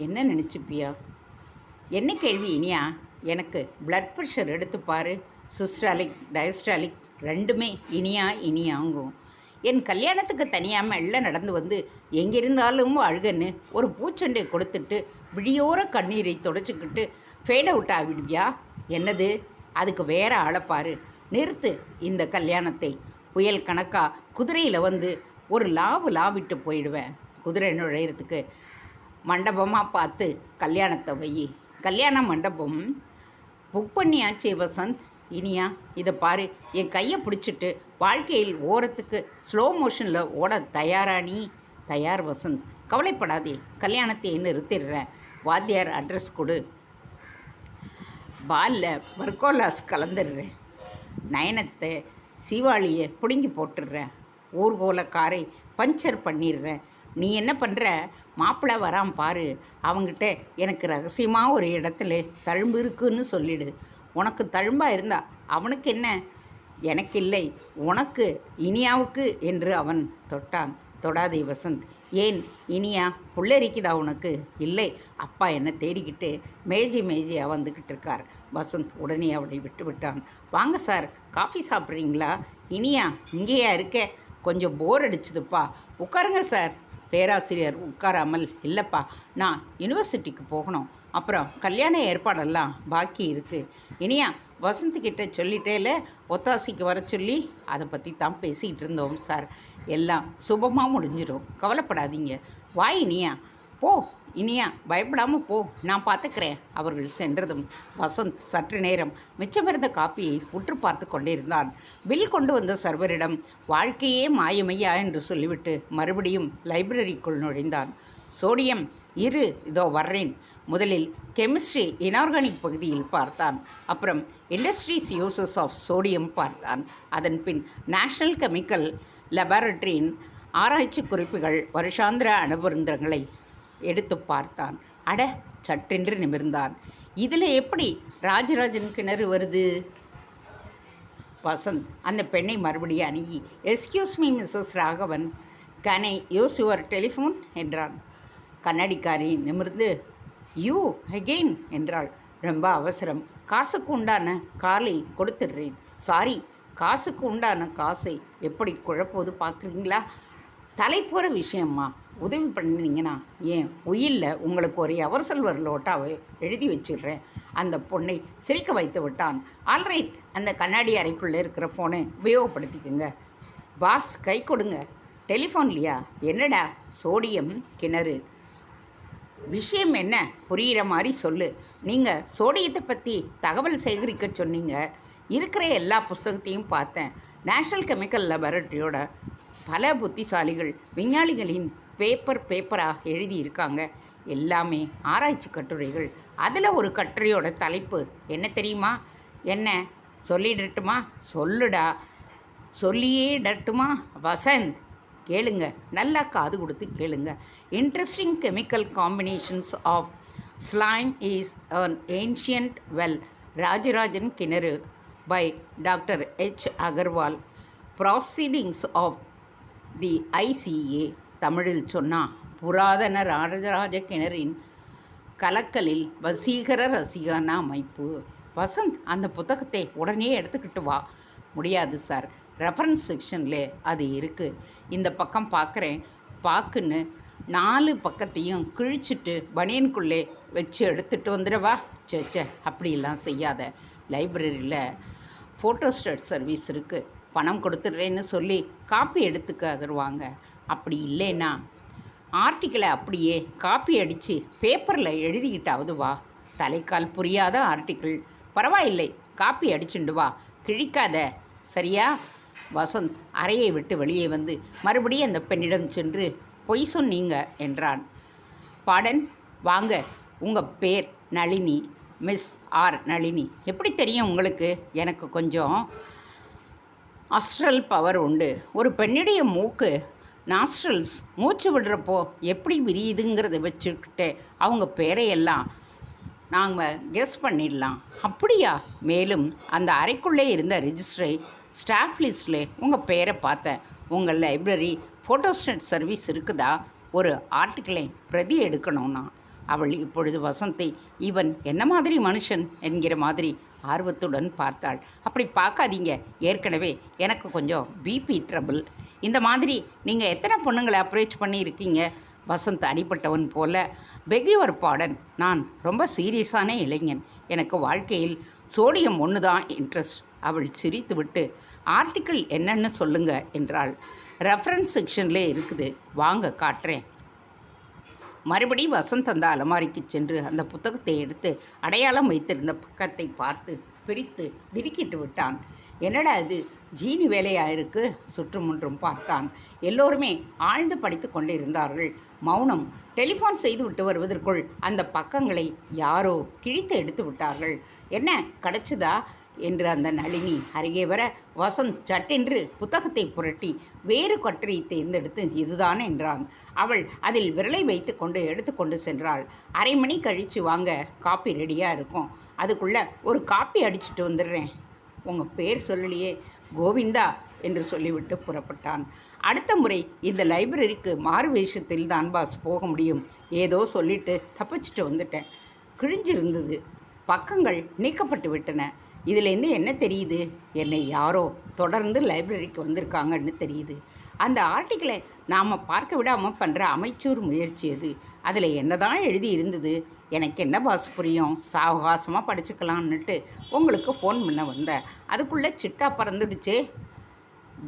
என்ன நினச்சிப்பியா? என்ன கேள்வி இனியா? எனக்கு பிளட் ப்ரெஷர் எடுத்து பாரு. சிஸ்டாலிக் டயஸ்டாலிக் ரெண்டுமே இனியாங்கும். என் கல்யாணத்துக்கு தனியாக மெல்ல நடந்து வந்து எங்கிருந்தாலும் அழுகன்னு ஒரு பூச்செண்டை கொடுத்துட்டு விழியோர கண்ணீரை தொடச்சிக்கிட்டு ஃபேட் அவுட் ஆகிடுவியா? என்னது? அதுக்கு வேற ஆளைப்பாரு. நிறுத்து இந்த கல்யாணத்தை. புயல் கணக்கா குதிரையில் வந்து ஒரு லாவிட்டு போயிடுவேன். குதிரை நுழையிறதுக்கு மண்டபமாக பார்த்து கல்யாணத்தை வை. கல்யாண மண்டபம் புக் பண்ணியாச்சே வசந்த். இனியா, இதை பாரு. என் கையை பிடிச்சிட்டு வாழ்க்கையில் ஓரத்துக்கு ஸ்லோ மோஷனில் ஓட தயாரா நீ? தயார் வசந்த். கவலைப்படாதே, கல்யாணத்தை நிறுத்திடுறேன். வாத்தியார் அட்ரஸ் கொடு. பாலில் வர்க்கோலாஸ் கலந்துடுறேன், நயனத்தை சீவாளியை பிடுங்கி போட்டுடுறேன், ஊர்கோல காரை பஞ்சர் பண்ணிடுறேன். நீ என்ன பண்ணுற, மாப்பிள்ளை வரான் பாரு, அவங்கிட்ட எனக்கு ரகசியமாக ஒரு இடத்துல தழும்பு இருக்குன்னு சொல்லிடு. உனக்கு தழும்பாக இருந்தா அவனுக்கு என்ன, எனக்கு இல்லை, உனக்கு இனியாவுக்கு என்று அவன் தொட்டான். தொடாதே வசந்த். ஏன் இனியா புள்ளரிக்குதா உனக்கு? இல்லை, அப்பா என்னை தேடிக்கிட்டு மேஜையாக வந்துக்கிட்டு இருக்கார். வசந்த் உடனே அவளை விட்டு விட்டான். வாங்க சார், காஃபி சாப்பிட்றீங்களா? இனியா இங்கேயா இருக்கே, கொஞ்சம் போர் அடிச்சுதுப்பா, உட்காருங்க சார். பேராசிரியர் உட்காராமல், இல்லைப்பா, நான் யூனிவர்சிட்டிக்கு போகணும், அப்புறம் கல்யாண ஏற்பாடெல்லாம் பாக்கி இருக்குது. இனியா வசந்த்கிட்ட சொல்லிட்டேல ஒத்தாசிக்கு வர சொல்லி அதை பற்றி தான் பேசிக்கிட்டு இருந்தோம் சார். எல்லாம் சுபமாக முடிஞ்சிடும், கவலைப்படாதீங்க. வா இனியா, போ இனியா, பயப்படாமல் போ, நான் பார்த்துக்கிறேன். அவர்கள் சென்றதும் வசந்த் சற்று நேரம் மிச்சமிருந்த காப்பியை உற்று பார்த்து கொண்டிருந்தான். பில் கொண்டு வந்த சர்வரிடம் வாழ்க்கையே மாயமையா என்று சொல்லிவிட்டு மறுபடியும் லைப்ரரிக்குள் நுழைந்தான். சோடியம், இரு இதோ வர்றேன். முதலில் கெமிஸ்ட்ரி இனார்கானிக் பகுதியில் பார்த்தான். அப்புறம் இண்டஸ்ட்ரீஸ் யூசஸ் ஆஃப் சோடியம் பார்த்தான். அதன் பின் நேஷனல் கெமிக்கல் லெபார்டரியின் ஆராய்ச்சி குறிப்புகள், வருஷாந்திர அனுபந்தங்களை எடுத்து பார்த்தான். அட, சட்டென்று நிமிர்ந்தான். இதில் எப்படி ராஜராஜன் கிணறு வருது? வசந்த் அந்த பெண்ணை மறுபடியும் அணுகி, excuse me Mrs Raghavan, can I use your telephone என்றான். கண்ணாடிக்காரி நிமிர்ந்து, யூ அகெயின் என்றாள். ரொம்ப அவசரம், காசுக்கு உண்டான காலை கொடுத்துடுறேன். சாரி, காசுக்கு உண்டான காசை எப்படி குழப்போது பார்க்குறீங்களா? தலை போகிற விஷயம்மா, உதவி பண்ணினீங்கன்னா ஏன் உயிரில் உங்களுக்கு ஒரு எவர்சல்வர் லோட்டாவை எழுதி வச்சிடுறேன். அந்த பொண்ணை சிரிக்க வைத்து விட்டான். ஆல்ரைட், அந்த கண்ணாடி அறைக்குள்ளே இருக்கிற ஃபோனை உபயோகப்படுத்திக்கோங்க. பாஸ் கை கொடுங்க. டெலிஃபோன்லையா? என்னடா? சோடியம் கிணறு. விஷயம் என்ன, புரிகிற மாதிரி சொல்லு. நீங்கள் சோடியத்தை பற்றி தகவல் சேகரிக்க சொன்னீங்க. இருக்கிற எல்லா புஸ்தகத்தையும் பார்த்தேன். நேஷ்னல் கெமிக்கல் லெபார்டரியோட பல புத்திசாலிகள் விஞ்ஞானிகளின் பேப்பராக எழுதியிருக்காங்க. எல்லாமே ஆராய்ச்சி கட்டுரைகள். அதில் ஒரு கட்டுரையோட தலைப்பு என்ன தெரியுமா? என்ன சொல்லிடட்டுமா? சொல்லுடா. சொல்லியே டட்டுமா? வசந்த், கேளுங்க, நல்லா காது கொடுத்து கேளுங்க. Interesting chemical combinations of slime is an ancient well, Rajarajan கிணறு by doctor H. Agarwal, proceedings of the ICA. தமிழில் சொன்னால், புராதன ராஜராஜ கிணறின் கலக்கலில் வசீகர ரசிகான அமைப்பு. வசந்த், அந்த புத்தகத்தை உடனே எடுத்துக்கிட்டு வா. முடியாது சார், ரெஃபரன்ஸ் செக்ஷனில் அது இருக்குது. இந்த பக்கம் பார்க்குறேன், பாக்குன்னு 4 பக்கத்தையும் கிழிச்சிட்டு பனியனுக்குள்ளே வச்சு எடுத்துகிட்டு வந்துடவா? சேச்சே, அப்படிலாம் செய்யாத. லைப்ரரியில் ஃபோட்டோஸ்டாட் சர்வீஸ் இருக்குது, பணம் கொடுத்துட்றேன்னு சொல்லி காப்பி எடுத்துக்க தருவாங்க. அப்படி இல்லைன்னா ஆர்டிக்கிளை அப்படியே காப்பி அடித்து பேப்பரில் எழுதிக்கிட்டாவது வா. தலைக்கால் புரியாத ஆர்டிக்கிள், பரவாயில்லை, காப்பி அடிச்சுண்டு வா, கிழிக்காத, சரியா? வசந்த் அறையை விட்டு வெளியே வந்து மறுபடியும் அந்த பெண்ணிடம் சென்று, பொய் சொன்னீங்க என்றான். பாடன், வாங்க, உங்கள் பேர் நளினி, மிஸ் ஆர் நளினி. எப்படி தெரியும் உங்களுக்கு? எனக்கு கொஞ்சம் அஸ்ட்ரல் பவர் உண்டு. ஒரு பெண்ணுடைய மூக்கு நாஸ்ட்ரல்ஸ் மூச்சு விடுறப்போ எப்படி விரியுதுங்கிறத வச்சுக்கிட்டு அவங்க பேரையெல்லாம் நாங்கள் கெஸ் பண்ணிடலாம். அப்படியா? மேலும் அந்த அறைக்குள்ளே இருந்த ரெஜிஸ்டரை ஸ்டாஃப் லிஸ்ட்டில் உங்கள் பேரை பார்த்தேன். உங்கள் லைப்ரரி ஃபோட்டோஸ்டாட் சர்வீஸ் இருக்குதா? ஒரு ஆர்டிக்கிளை பிரதி எடுக்கணும்னா. அவள் இப்பொழுது வசந்தை இவன் என்ன மாதிரி மனுஷன் என்கிற மாதிரி ஆர்வத்துடன் பார்த்தாள். அப்படி பார்க்காதீங்க, ஏற்கனவே எனக்கு கொஞ்சம் பிபி ட்ரபிள். இந்த மாதிரி நீங்கள் எத்தனை பொண்ணுங்களை அப்ரோச் பண்ணியிருக்கீங்க? வசந்த் அடிப்பட்டவன் போல, பெக்யுவர் பாடன், நான் ரொம்ப சீரியஸான இளைஞன், எனக்கு வாழ்க்கையில் சோடியம் ஒன்று தான் இன்ட்ரெஸ்ட். அவள் சிரித்து விட்டு, ஆர்டிக்கிள் என்னன்னு சொல்லுங்க என்றாள். ரெஃபரன்ஸ் செக்ஷனில் இருக்குது, வாங்க காட்டுறேன். மறுபடியும் வசந்த் அந்த அலமாரிக்கு சென்று அந்த புத்தகத்தை எடுத்து அடையாளம் வைத்திருந்த பக்கத்தை பார்த்து பிரித்து திடுக்கிட்டு விட்டான். என்னடா இது ஜீனி வேலையாக இருக்கு? சுற்றுமுன்றும் பார்த்தான். எல்லோருமே ஆழ்ந்து படித்து கொண்டிருந்தார்கள். மௌனம். டெலிஃபோன் செய்து விட்டு வருவதற்குள் அந்த பக்கங்களை யாரோ கிழித்து எடுத்து விட்டார்கள். என்ன கிடைச்சதா என்று அந்த நளினி அருகே வர வசந்த் சட்டென்று புத்தகத்தை புரட்டி வேறு கட்டுரை தேர்ந்தெடுத்து இதுதான் என்றான். அவள் அதில் விரலை வைத்து கொண்டு எடுத்துக்கொண்டு சென்றாள். அரை மணி கழித்து வாங்க, காப்பி ரெடியாக இருக்கும். அதுக்குள்ளே ஒரு காப்பி அடிச்சுட்டு வந்துடுறேன். உங்கள் பேர் சொல்லலையே. கோவிந்தா என்று சொல்லிவிட்டு புறப்பட்டான். அடுத்த முறை இந்த லைப்ரரிக்கு மாறு வேஷத்தில் தான் பாஸ் போக முடியும். ஏதோ சொல்லிட்டு தப்பிச்சிட்டு வந்துட்டேன். கிழிஞ்சிருந்தது. பக்கங்கள் நீக்கப்பட்டு விட்டன. இதிலேருந்து என்ன தெரியுது? என்னை யாரோ தொடர்ந்து லைப்ரரிக்கு வந்திருக்காங்கன்னு தெரியுது. அந்த ஆர்டிக்கிளை நாம் பார்க்க விடாமல் பண்ணுற அமைச்சூர் முயற்சி அது. அதில் என்ன தான் எழுதி இருந்தது? எனக்கு என்ன பாஸ் புரியும்? சாவகாசமாக படிச்சுக்கலான்னுட்டு உங்களுக்கு ஃபோன் பண்ண வந்தேன். அதுக்குள்ளே சிட்டா பறந்துடுச்சே.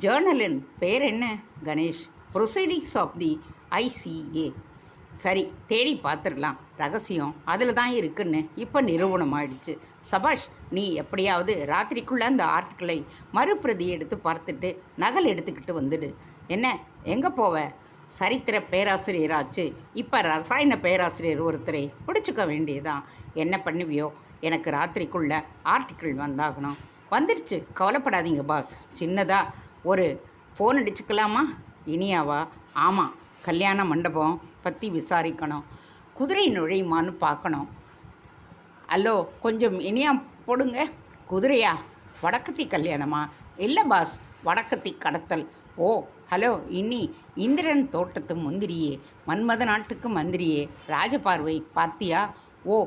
ஜேர்னலின் பேர் என்ன? Ganesh. Proceedings of the ICA. சரி, தேடி பார்த்துடலாம். ரகசியம் அதில் தான் இருக்குன்னு இப்போ நிரூபணம் ஆயிடுச்சு. சபாஷ், நீ எப்படியாவது ராத்திரிக்குள்ளே அந்த ஆர்டிக்கிளை மறுபிரதி எடுத்து பார்த்துட்டு நகல் எடுத்துக்கிட்டு வந்துடு. என்ன, எங்கே போவ? சரித்திர பேராசிரியராச்சு, இப்போ ரசாயன பேராசிரியர் ஒருத்தரை பிடிச்சிக்க வேண்டியதான். என்ன பண்ணுவியோ? எனக்கு ராத்திரிக்குள்ளே ஆர்டிக்கிள் வந்தாகணும். வந்துடுச்சு, கவலைப்படாதீங்க பாஸ். சின்னதாக ஒரு ஃபோன் அடிச்சுக்கலாமா? இனியாவா? ஆமாம், கல்யாண மண்டபம் பற்றி விசாரிக்கணும். குதிரை நுழையுமான்னு பார்க்கணும். ஹலோ, கொஞ்சம் இனியா போடுங்க. குதிரையா? வடக்கத்தி கல்யாணமா? இல்லை பாஸ், வடக்கத்தி கடத்தல். ஓ, ஹலோ இனி. இந்திரன் தோட்டத்து முந்திரியே, மன்மத நாட்டுக்கு மந்திரியே, ராஜபார்வை பார்த்தியா? ஓ,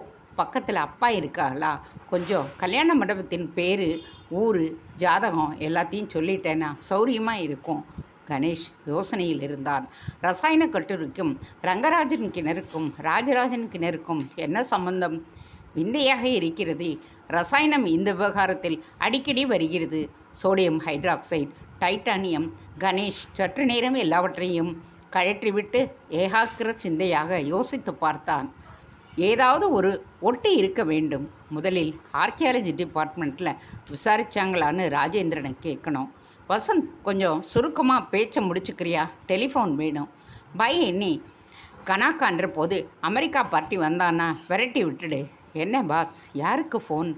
பக்கத்தில் அப்பா இருக்காங்களா? கொஞ்சம் கல்யாண மண்டபத்தின் பேர், ஊர், ஜாதகம் எல்லாத்தையும் சொல்லிட்டேன்னா சௌரியமாக இருக்கும். கணேஷ் யோசனையில் இருந்தான். ரசாயன கட்டுரைக்கும் ரங்கராஜன் கிணறுக்கும் ராஜராஜன் கிணறுக்கும் என்ன சம்பந்தம்? விந்தையாக இருக்கிறது. ரசாயனம் இந்த விவகாரத்தில் அடிக்கடி வருகிறது. Sodium hydroxide, titanium. கணேஷ் சற்று நேரம் எல்லாவற்றையும் கழற்றிவிட்டு ஏகாக்கிர சிந்தையாக யோசித்து பார்த்தான். ஏதாவது ஒரு ஒட்டி இருக்க வேண்டும். முதலில் ஆர்கியாலஜி டிபார்ட்மெண்ட்டில் விசாரித்தாங்களான்னு ராஜேந்திரனை கேட்கணும். வசந்த், கொஞ்சம் சுருக்கமாக பேச்சை முடிச்சுக்கிறியா? டெலிஃபோன் வேணும். பை எண்ணி கணாக்கான்ற போது அமெரிக்கா பார்ட்டி வந்தான்னா விரட்டி விட்டுடு. என்ன பாஸ், யாருக்கு ஃபோன்?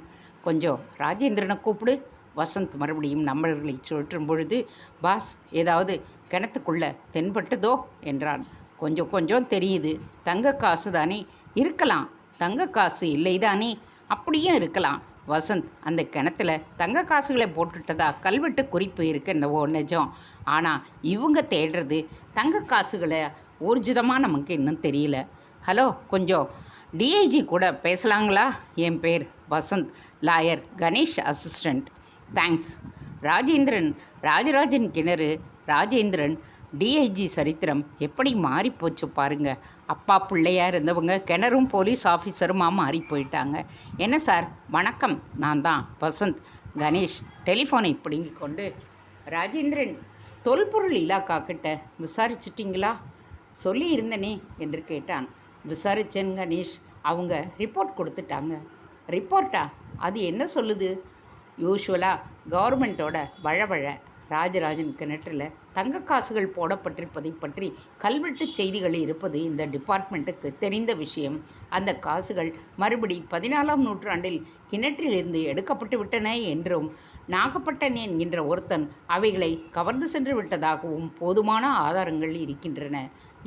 கொஞ்சம் ராஜேந்திரனை கூப்பிடு. வசந்த் மறுபடியும் நம்பர்களை சுற்றும் பொழுது, பாஸ், ஏதாவது கிணத்துக்குள்ளே தென்பட்டுதோ என்றான். கொஞ்சம் கொஞ்சம் தெரியுது. தங்க காசு தானே? இருக்கலாம். தங்க காசு இல்லை தானே? அப்படியும் இருக்கலாம். வசந்த், அந்த கிணத்துல தங்க காசுகளை போட்டுட்டதா கல்வெட்டு குறிப்பு இருக்குன்னவோ நிஜம். ஆனால் இவங்க தேடுறது தங்க காசுகளை ஊர்ஜிதமாக நமக்கு இன்னும் தெரியல. ஹலோ, கொஞ்சம் டிஐஜி கூட பேசலாங்களா? என் பேர் Vasanth, lawyer, Ganesh assistant. Thanks. Rajendran, Rajarajan கிணறு, ராஜேந்திரன், டிஐஜி சரித்திரம் எப்படி மாறிப்போச்சு பாருங்க. அப்பா பிள்ளையாக இருந்தவங்க கிணறும் போலீஸ் ஆஃபீஸருமாக மாறி போயிட்டாங்க. என்ன சார், வணக்கம், நான் தான் வசந்த். கணேஷ் டெலிஃபோனை பிடுங்கி கொண்டு, ராஜேந்திரன், தொல்பொருள் இலாக்கா கிட்ட விசாரிச்சிட்டிங்களா? சொல்லி இருந்தனே என்று கேட்டான். விசாரித்தேன் கணேஷ், அவங்க ரிப்போர்ட் கொடுத்துட்டாங்க. ரிப்போர்ட்டா? அது என்ன சொல்லுது? யூஸ்வலாக கவர்மெண்ட்டோட வழவழ ராஜராஜன் கிணற்றில் தங்க காசுகள் போடப்பட்டிருப்பதை பற்றி கல்வெட்டு செய்திகள் இருப்பது இந்த டிபார்ட்மெண்ட்டுக்கு தெரிந்த விஷயம். அந்த காசுகள் மறுபடி 14ஆம் நூற்றாண்டில் கிணற்றிலிருந்து எடுக்கப்பட்டு விட்டன என்றும் நாகப்பட்டன் என்கின்ற ஒருத்தன் அவைகளை கவர்ந்து சென்று விட்டதாகவும் போதுமான ஆதாரங்கள் இருக்கின்றன.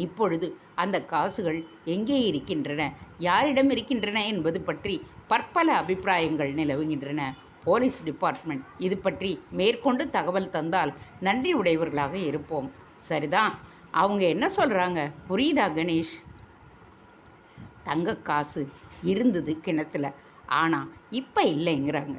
இப்பொழுது அந்த காசுகள் எங்கே இருக்கின்றன, யாரிடம் இருக்கின்றன என்பது பற்றி பற்பல அபிப்பிராயங்கள் நிலவுகின்றன. போலீஸ் டிபார்ட்மெண்ட் இது பற்றி மேற்கொண்டு தகவல் தந்தால் நன்றி உடையவர்களாக இருப்போம். சரிதான், அவங்க என்ன சொல்கிறாங்க புரியுதா கணேஷ்? தங்க காசு இருந்தது கிணத்துல, ஆனால் இப்போ இல்லைங்கிறாங்க.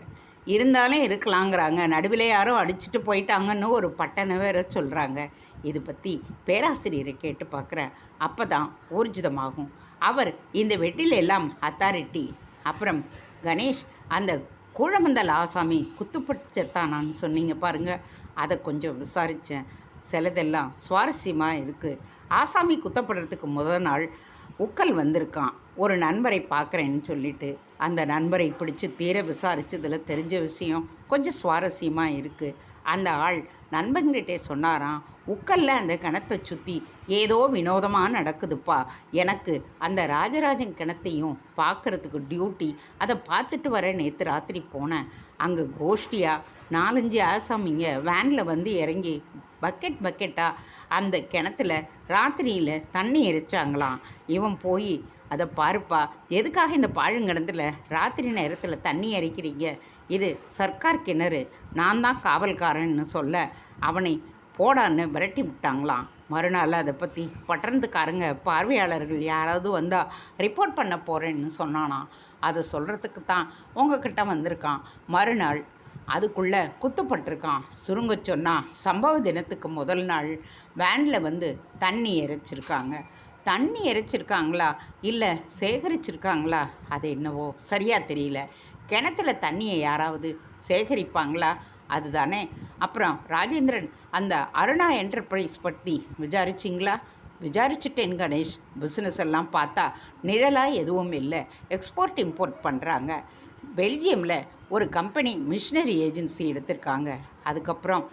இருந்தாலும் இருக்கலாங்கிறாங்க. நடுவில் யாரோ அடிச்சுட்டு போயிட்டாங்கன்னு ஒரு பட்டனை வேற சொல்கிறாங்க. இது பற்றி பேராசிரியரை கேட்டு பார்க்குறேன். அப்போ தான் ஊர்ஜிதமாகும். அவர் இந்த வெட்டில் எல்லாம் அத்தாரிட்டி. அப்புறம் கணேஷ், அந்த கூழமந்தல் ஆசாமி குத்துப்பட்டு செத்தானான்னு சொன்னீங்க பாருங்கள், அதை கொஞ்சம் விசாரித்தேன். சிலதெல்லாம் சுவாரஸ்யமாக இருக்குது. ஆசாமி குத்தப்படுறதுக்கு முதல் நாள் உக்கல் வந்திருக்கான் ஒரு நண்பரை பார்க்குறேன்னு சொல்லிட்டு. அந்த நண்பரை பிடிச்சி தீர விசாரிச்சதில் தெரிஞ்ச விஷயம் கொஞ்சம் சுவாரஸ்யமாக இருக்குது. அந்த ஆள் நண்பன்கிட்டே சொன்னாராம், உக்கல்ல அந்த கிணத்தை சுற்றி ஏதோ வினோதமாக நடக்குதுப்பா. எனக்கு அந்த ராஜராஜன் கிணத்தையும் பார்க்குறதுக்கு டியூட்டி. அதை பார்த்துட்டு வர நேற்று ராத்திரி போனேன். அங்கே கோஷ்டியாக 4-5 ஆசாமிங்க வேனில் வந்து இறங்கி பக்கெட்டாக அந்த கிணத்துல ராத்திரியில் தண்ணி எரிச்சாங்களாம். இவன் போய் அதை பாருப்பா, எதுக்காக இந்த பாழுங்கிணத்துல ராத்திரி நேரத்தில் தண்ணி எரிக்கிறீங்க? இது சர்க்கார் கிணறு, நான் தான் காவல்காரன்னு சொல்ல அவனை போடான்னு விரட்டி விட்டாங்களாம். மறுநாள் அதை பற்றி பட்டணத்துக்காரங்க பார்வையாளர்கள் யாராவது வந்தால் ரிப்போர்ட் பண்ண போகிறேன்னு சொன்னானாம். அதை சொல்கிறதுக்கு தான் உங்ககிட்ட வந்திருக்கான். மறுநாள் அதுக்குள்ளே குத்துப்பட்டிருக்கான். சுருங்க சொன்னால் சம்பவ தினத்துக்கு முதல் நாள் வேனில் வந்து தண்ணி எரிச்சிருக்காங்க. தண்ணி எரிச்சிருக்காங்களா இல்லை சேகரிச்சிருக்காங்களா அது என்னவோ சரியாக தெரியல. கிணத்துல தண்ணியை யாராவது சேகரிப்பாங்களா? அதுதானே. அப்புறம் ராஜேந்திரன், அந்த அருணா என்டர்பிரைஸ் பற்றி விசாரிச்சிங்களா? விசாரிச்சுட்டேன் கணேஷ். பிஸ்னஸ் எல்லாம் பார்த்தா நிழலாக எதுவும் இல்லை. எக்ஸ்போர்ட் இம்போர்ட் பண்ணுறாங்க. பெல்ஜியமில் ஒரு கம்பெனி மிஷினரி ஏஜென்சி எடுத்திருக்காங்க. அதுக்கப்புறம்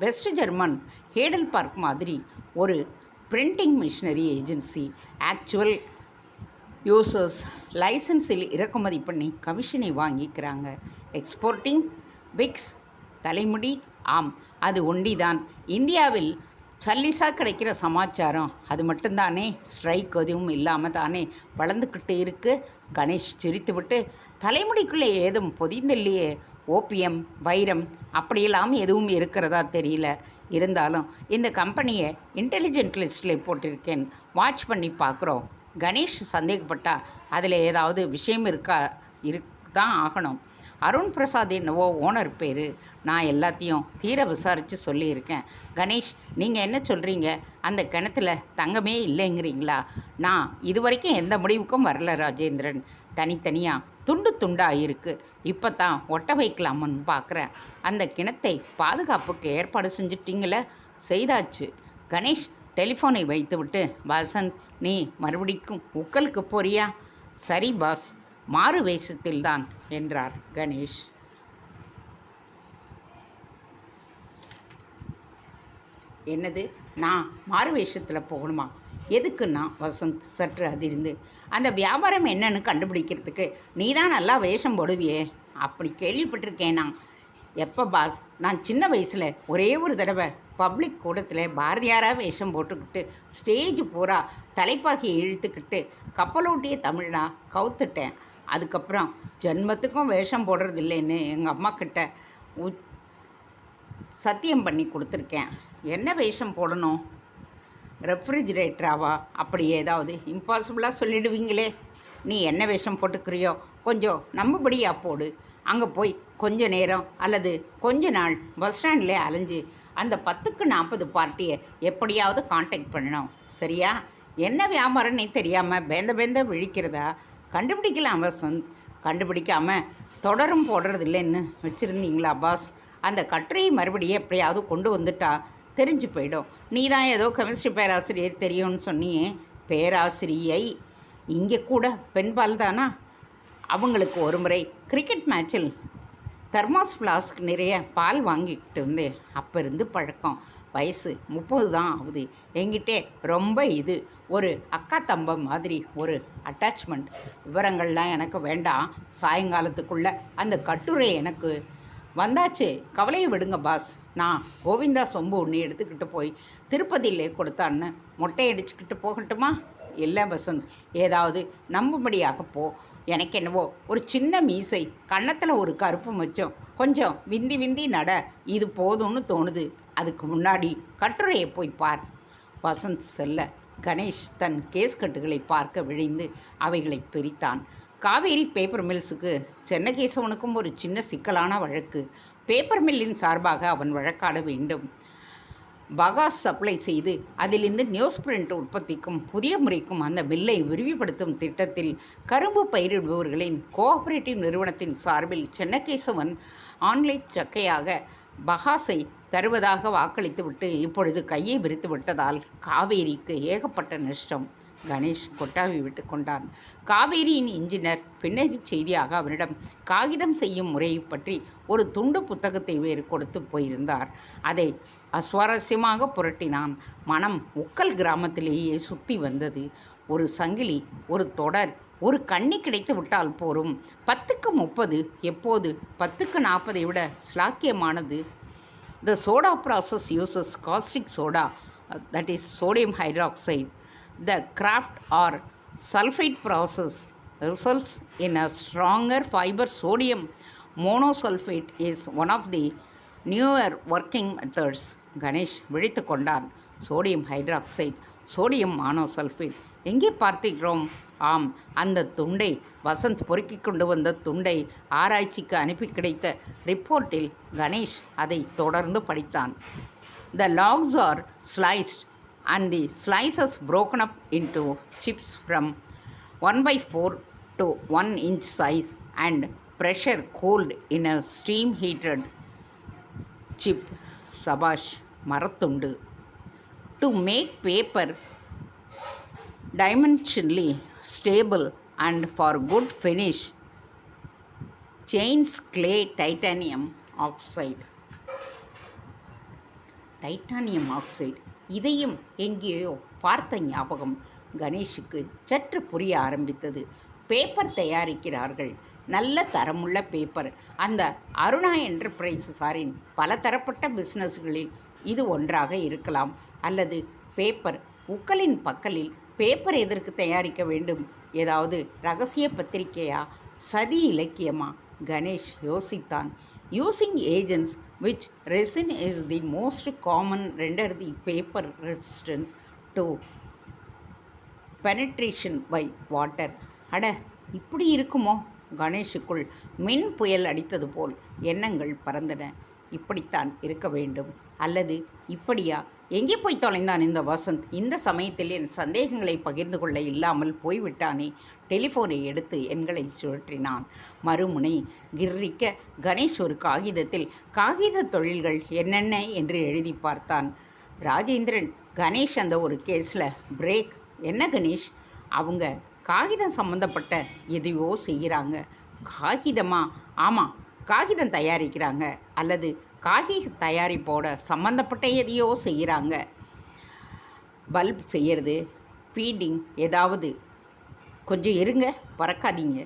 வெஸ்ட் ஜெர்மன் ஹேடல் பார்க் மாதிரி ஒரு printing machinery agency actual users லைசன்ஸில் இறக்குமதி பண்ணி கமிஷனை வாங்கிக்கிறாங்க. எக்ஸ்போர்ட்டிங் விக்ஸ் தலைமுடி. ஆம், அது ஒண்டிதான். இந்தியாவில் சல்லிஸாக கிடைக்கிற சமாச்சாரம் அது மட்டும்தானே. ஸ்ட்ரைக் எதுவும் இல்லாமல் தானே வளர்ந்துக்கிட்டு இருக்குது. கணேஷ் சிரித்துவிட்டு, தலைமுடிக்குள்ளே ஏதும் பொதிந்தில்லையே. ஓபியம் வைரம் அப்படியெல்லாம் எதுவும் இருக்கிறதா தெரியல. இருந்தாலும் இந்த கம்பெனியை இன்டெலிஜென்ட் லிஸ்ட்டில் போட்டிருக்கேன், வாட்ச் பண்ணி பார்க்குறோம். கணேஷ் சந்தேகப்பட்டா அதில் ஏதாவது விஷயம் தான் ஆகணும். அருண் பிரசாத் என்னவோ ஓனர் பேர். நான் எல்லாத்தையும் தீர விசாரித்து சொல்லியிருக்கேன். கணேஷ், நீங்கள் என்ன சொல்கிறீங்க? அந்த கிணத்துல தங்கமே இல்லைங்கிறீங்களா? நான் இதுவரைக்கும் எந்த முடிவுக்கும் வரல ராஜேந்திரன். தனித்தனியாக துண்டாக இருக்குது. இப்போ தான் ஒட்ட வைக்கலாமன்னு பார்க்குறேன். அந்த கிணத்தை பாதுகாப்புக்கு ஏற்பாடு செஞ்சிட்டிங்களே? செய்தாச்சு. கணேஷ் டெலிஃபோனை வைத்துவிட்டு, வசந்த், நீ மறுபடிக்கும் உக்கலுக்கு போறியா? சரி பாஸ், மாறு வேஷத்தில்தான் என்றார் கணேஷ். என்னது, நான் மாறு வேஷத்தில் போகணுமா? எதுக்குன்னா வசந்த் சற்று அதிர்ந்து, அந்த வியாபாரம் என்னன்னு கண்டுபிடிக்கிறதுக்கு நீ தான் நல்லா வேஷம் போடுவியே. அப்படி கேள்விப்பட்டிருக்கேனா? எப்போ பாஸ்? நான் சின்ன வயசில் ஒரே ஒரு தடவை பப்ளிக் கூடத்தில் பாரதியாராக வேஷம் போட்டுக்கிட்டு ஸ்டேஜ் பூரா தலைப்பாக்கியை இழுத்துக்கிட்டு கப்பலோட்டிய தமிழனா கவுத்துட்டேன். அதுக்கப்புறம் ஜென்மத்துக்கும் வேஷம் போடுறதில்லைன்னு எங்கள் அம்மா கிட்ட சத்தியம் பண்ணி கொடுத்துருக்கேன். என்ன வேஷம் போடணும்? ரெஃப்ரிஜிரேட்டராவா? அப்படி ஏதாவது இம்பாசிபிளாக சொல்லிடுவீங்களே. நீ என்ன வேஷம் போட்டுக்கிறியோ கொஞ்சம் நம்புபடியாக போடு. அங்கே போய் கொஞ்ச நேரம் அல்லது கொஞ்ச நாள் பஸ் ஸ்டாண்டில் அலைஞ்சு அந்த 10க்கு 40 பார்ட்டியை எப்படியாவது காண்டாக்ட் பண்ணணும். சரியா? என்ன வியாபாரம்னே தெரியாமல் பேந்த விழிக்கிறதா? கண்டுபிடிக்கலாம் வசந்த். கண்டுபிடிக்காமல் தொடரும் போடுறதில்லைன்னு வச்சுருந்தீங்களா பாஸ்? அந்த கட்டுரையை மறுபடியும் எப்படியாவது கொண்டு வந்துட்டா தெரிஞ்சு போயிடும். நீ தான் ஏதோ கெமிஸ்ட்ரி பேராசிரியர் தெரியும்னு சொன்னியே. பேராசிரியை இங்கே கூட பெண்பால் தானா? அவங்களுக்கு ஒரு முறை கிரிக்கெட் மேட்சில் தெர்மாஸ் ஃப்ளாஸ்க் நிறைய பால் வாங்கிக்கிட்டு இருந்தேன். அப்போ இருந்து பழக்கம். வயசு 30 தான் ஆகுது. என்கிட்டே ரொம்ப இது ஒரு அக்கா தம்பம் மாதிரி ஒரு அட்டாச்மெண்ட். விவரங்கள்லாம் எனக்கு வேண்டாம். சாயங்காலத்துக்குள்ளே அந்த கட்டுரை எனக்கு வந்தாச்சு. கவலையை விடுங்க பாஸ். நான் கோவிந்தா சொம்பு ஒன்று எடுத்துக்கிட்டு போய் திருப்பதியிலே கொடுத்தான்னு மொட்டை அடிச்சுக்கிட்டு போகட்டுமா? இல்லை வசந்த், ஏதாவது நம்பும்படியாக போ. எனக்கு என்னவோ ஒரு சின்ன மீசை, கன்னத்தில் ஒரு கருப்பு மச்சம், கொஞ்சம் விந்தி நட, இது போதும்னு தோணுது. அதுக்கு முன்னாடி கட்டுரையை போய் பார். வசந்த் செல்ல கணேஷ் தன் கேஸ்கட்டுகளை பார்க்க விழைந்து அவைகளை பிரித்தான். காவேரி பேப்பர் மில்ஸுக்கு சென்னகேசவனுக்கும் ஒரு சின்ன சிக்கலான வழக்கு. பேப்பர் மில்லின் சார்பாக அவன் வழக்காட வேண்டும். பகாஸ் சப்ளை செய்து அதிலிருந்து நியூஸ் பிரிண்ட் உற்பத்திக்கும் புதிய முறைக்கும் அந்த மில்லை விரிவுபடுத்தும் திட்டத்தில் கரும்பு பயிரிடுபவர்களின் கோஆபரேட்டிவ் நிறுவனத்தின் சார்பில் சென்னகேசவன் ஆன்லைன் சக்கையாக பகாஸை தருவதாக வாக்களித்துவிட்டு இப்பொழுது கையை விரித்து விட்டதால் காவேரிக்கு ஏகப்பட்ட நஷ்டம். கணேஷ் கொட்டாவி விட்டு கொண்டான். காவேரியின் இன்ஜினியர் பின்னணி செய்தியாக அவனிடம் காகிதம் செய்யும் முறையை பற்றி ஒரு துண்டு புத்தகத்தை வேறு கொடுத்து போயிருந்தார். அதை அஸ்வாரஸ்யமாக புரட்டினான். மனம் உக்கல் கிராமத்திலேயே சுற்றி வந்தது. ஒரு சங்கிலி, ஒரு தொடர், ஒரு கண்ணி கிடைத்து விட்டால் போரும். 10க்கு 30 எப்போது 10க்கு 40 விட ஸ்லாக்கியமானது. The soda process uses caustic soda, that is sodium hydroxide. The Kraft or sulfate process results in a stronger fiber. Sodium monosulfate is one of the newer working methods. Ganesh விழித்து கொண்டான். சோடியம் ஹைட்ராக்சைடு, சோடியம் மானோசல்ஃபேட் எங்கே பார்த்திருக்கிறோம்? ஆம், அந்த துண்டை வசந்த் பொறுக்கி கொண்டு வந்த துண்டை ஆராய்ச்சிக்கு அனுப்பி கிடைத்த ரிப்போர்ட்டில் கணேஷ் அதை தொடர்ந்து படித்தான். The logs are sliced and the slices broken up into chips from 1/4 to 1 inch size and pressure cooled in a steam heated chip. சபாஷ், மரத்துண்டு. To make paper dimensionally stable and for good finish, chains clay titanium oxide. Titanium oxide, இதையும் எங்கேயோ பார்த்த ஞாபகம் கணேஷுக்கு சற்று புரிய ஆரம்பித்தது. Paper தயாரிக்கிறார்கள், நல்ல தரமுள்ள பேப்பர். அந்த அருணா என்டர்பிரைஸஸாரின் பல தரப்பட்ட பிஸ்னஸ்களில் இது ஒன்றாக இருக்கலாம். அல்லது பேப்பர் உக்கலின் பக்கலில் பேப்பர் எதற்கு தயாரிக்க வேண்டும்? ஏதாவது ரகசிய பத்திரிகையா, சதி இலக்கியமா? கணேஷ் யோசித்தான். Using agents which resin is the most common render the paper resistance to penetration by water. அட, இப்படி இருக்குமோ? கணேஷுக்குள் மின் புயல் அடித்தது போல் எண்ணங்கள் பறந்தன. இப்படித்தான் இருக்க வேண்டும். அல்லது இப்படியா? எங்கே போய் தொலைந்தான் இந்த வசந்த்? இந்த சமயத்தில் என் சந்தேகங்களை பகிர்ந்து கொள்ள இல்லாமல் போய்விட்டானே. டெலிஃபோனை எடுத்து எண்களை சுழற்றினான். மறுமுனை கிர்ரிக்க கணேஷ் ஒரு காகிதத்தில் காகித தொழில்கள் என்னென்ன என்று எழுதி பார்த்தான். ராஜேந்திரன், கணேஷ் அந்த ஒரு கேஸில் பிரேக். என்ன கணேஷ்? அவங்க காகிதம் சம்மந்தப்பட்ட எதையோ செய்கிறாங்க. காகிதமா? ஆமாம், காகிதம் தயாரிக்கிறாங்க. அல்லது காகித தயாரிப்போட சம்மந்தப்பட்ட எதையோ செய்கிறாங்க. பல்ப் செய்கிறது, ஃபீடிங் ஏதாவது. கொஞ்சம் இருங்க, பறக்காதீங்க.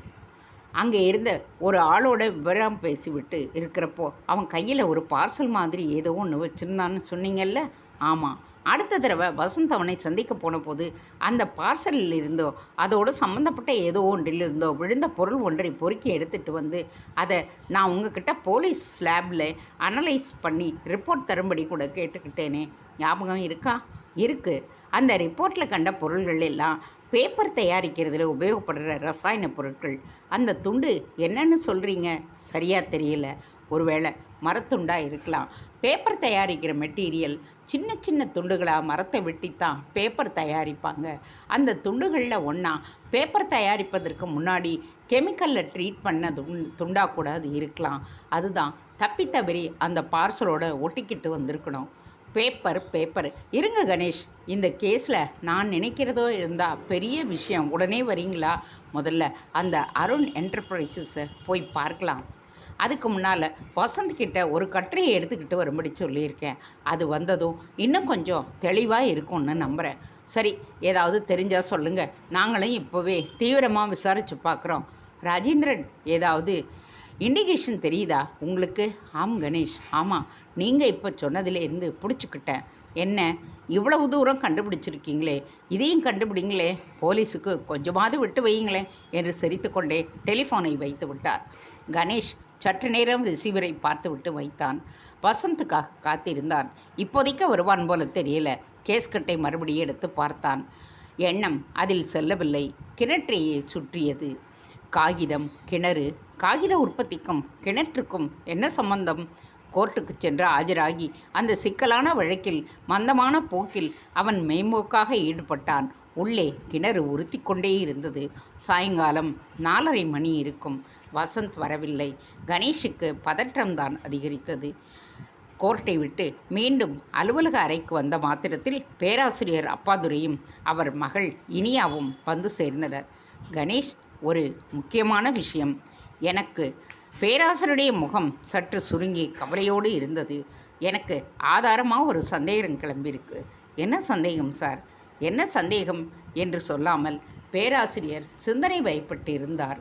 அங்கே இருந்த ஒரு ஆளோட விவரம் பேசிவிட்டு இருக்கிறப்போ அவன் கையில் ஒரு பார்சல் மாதிரி ஏதோ ஒன்று வச்சுருந்தான்னு சொன்னீங்கல்ல? ஆமாம். அடுத்த தடவை வசந்த் அவனை சந்திக்க போன போது அந்த பார்சலில் இருந்தோ அதோடு சம்மந்தப்பட்ட ஏதோ ஒன்றிலிருந்தோ விழுந்த பொருள் ஒன்றை பொறுக்கி எடுத்துகிட்டு வந்து அதை நான் உங்ககிட்ட போலீஸ் லேபில் அனலைஸ் பண்ணி ரிப்போர்ட் தரும்படி கூட கேட்டுக்கிட்டேனே, ஞாபகம் இருக்கா? இருக்குது. அந்த ரிப்போர்ட்டில் கண்ட பொருள்கள் எல்லாம் பேப்பர் தயாரிக்கிறதுல உபயோகப்படுற ரசாயன பொருட்கள். அந்த துண்டு என்னன்னு சொல்கிறீங்க? சரியாக தெரியல. ஒருவேளை மரத்துண்டாக இருக்கலாம். பேப்பர் தயாரிக்கிற மெட்டீரியல் சின்ன சின்ன துண்டுகளாக மரத்தை வெட்டித்தான் பேப்பர் தயாரிப்பாங்க. அந்த துண்டுகளில் ஒன்றா பேப்பர் தயாரிப்பதற்கு முன்னாடி கெமிக்கலில் ட்ரீட் பண்ண துண்டாக கூட அது இருக்கலாம். அதுதான் தப்பித்தவறி அந்த பார்சலோட ஒட்டிக்கிட்டு வந்திருக்கணும். பேப்பர். இருங்க கணேஷ், இந்த கேஸில் நான் நினைக்கிறதோ இருந்தால் பெரிய விஷயம். உடனே வரீங்களா? முதல்ல அந்த அருண் என்டர்பிரைஸஸை போய் பார்க்கலாம். அதுக்கு முன்னால் வசந்த்கிட்ட ஒரு கட்டுரையை எடுத்துக்கிட்டு வரும்படி சொல்லியிருக்கேன். அது வந்ததும் இன்னும் கொஞ்சம் தெளிவாக இருக்கும்னு நம்புகிறேன். சரி, ஏதாவது தெரிஞ்சால் சொல்லுங்கள். நாங்களும் இப்போவே தீவிரமாக விசாரித்து பார்க்குறோம். ராஜேந்திரன், ஏதாவது இண்டிகேஷன் தெரியுதா உங்களுக்கு? ஆம் கணேஷ், ஆமாம். நீங்கள் இப்போ சொன்னதிலேருந்து பிடிச்சிக்கிட்டேன். என்ன, இவ்வளவு தூரம் கண்டுபிடிச்சிருக்கீங்களே, இதையும் கண்டுபிடிங்களே. போலீஸுக்கு கொஞ்சமாவது விட்டு வையுங்களே என்று சிரித்து கொண்டே டெலிஃபோனை வைத்து விட்டார். கணேஷ் சற்று நேரம் ரிசீவரை பார்த்துவிட்டு வைத்தான். வசந்துக்காக காத்திருந்தான். இப்போதைக்கு வருவான் போல தெரியல. கேஸ்கட்டை மறுபடியும் எடுத்து பார்த்தான். எண்ணம் அதில் செல்லவில்லை. கிணற்றையே சுற்றியது. காகிதம், கிணறு. காகித உற்பத்திக்கும் கிணற்றுக்கும் என்ன சம்பந்தம்? கோர்ட்டுக்கு சென்று ஆஜராகி அந்த சிக்கலான வழக்கில் மந்தமான போக்கில் அவன் மேம்போக்காக ஈடுபட்டான். உள்ளே கிணறு உறுத்தி கொண்டே இருந்தது. சாயங்காலம் 4:30 மணி இருக்கும். வசந்த் வரவில்லை. கணேஷுக்கு பதற்றம்தான் அதிகரித்தது. கோர்ட்டை விட்டு மீண்டும் அலுவலக அறைக்கு வந்த மாத்திரத்தில் பேராசிரியர் அப்பாதுரையும் அவர் மகள் இனியாவும் வந்து சேர்ந்தனர். கணேஷ், ஒரு முக்கியமான விஷயம். எனக்கு பேராசிரியருடைய முகம் சற்று சுருங்கி கவலையோடு இருந்தது. எனக்கு ஆதாரமாக ஒரு சந்தேகம் கிளம்பியிருக்கு. என்ன சந்தேகம் சார்? என்ன சந்தேகம் என்று சொல்லாமல் பேராசிரியர் சிந்தனை வயப்பட்டு இருந்தார்.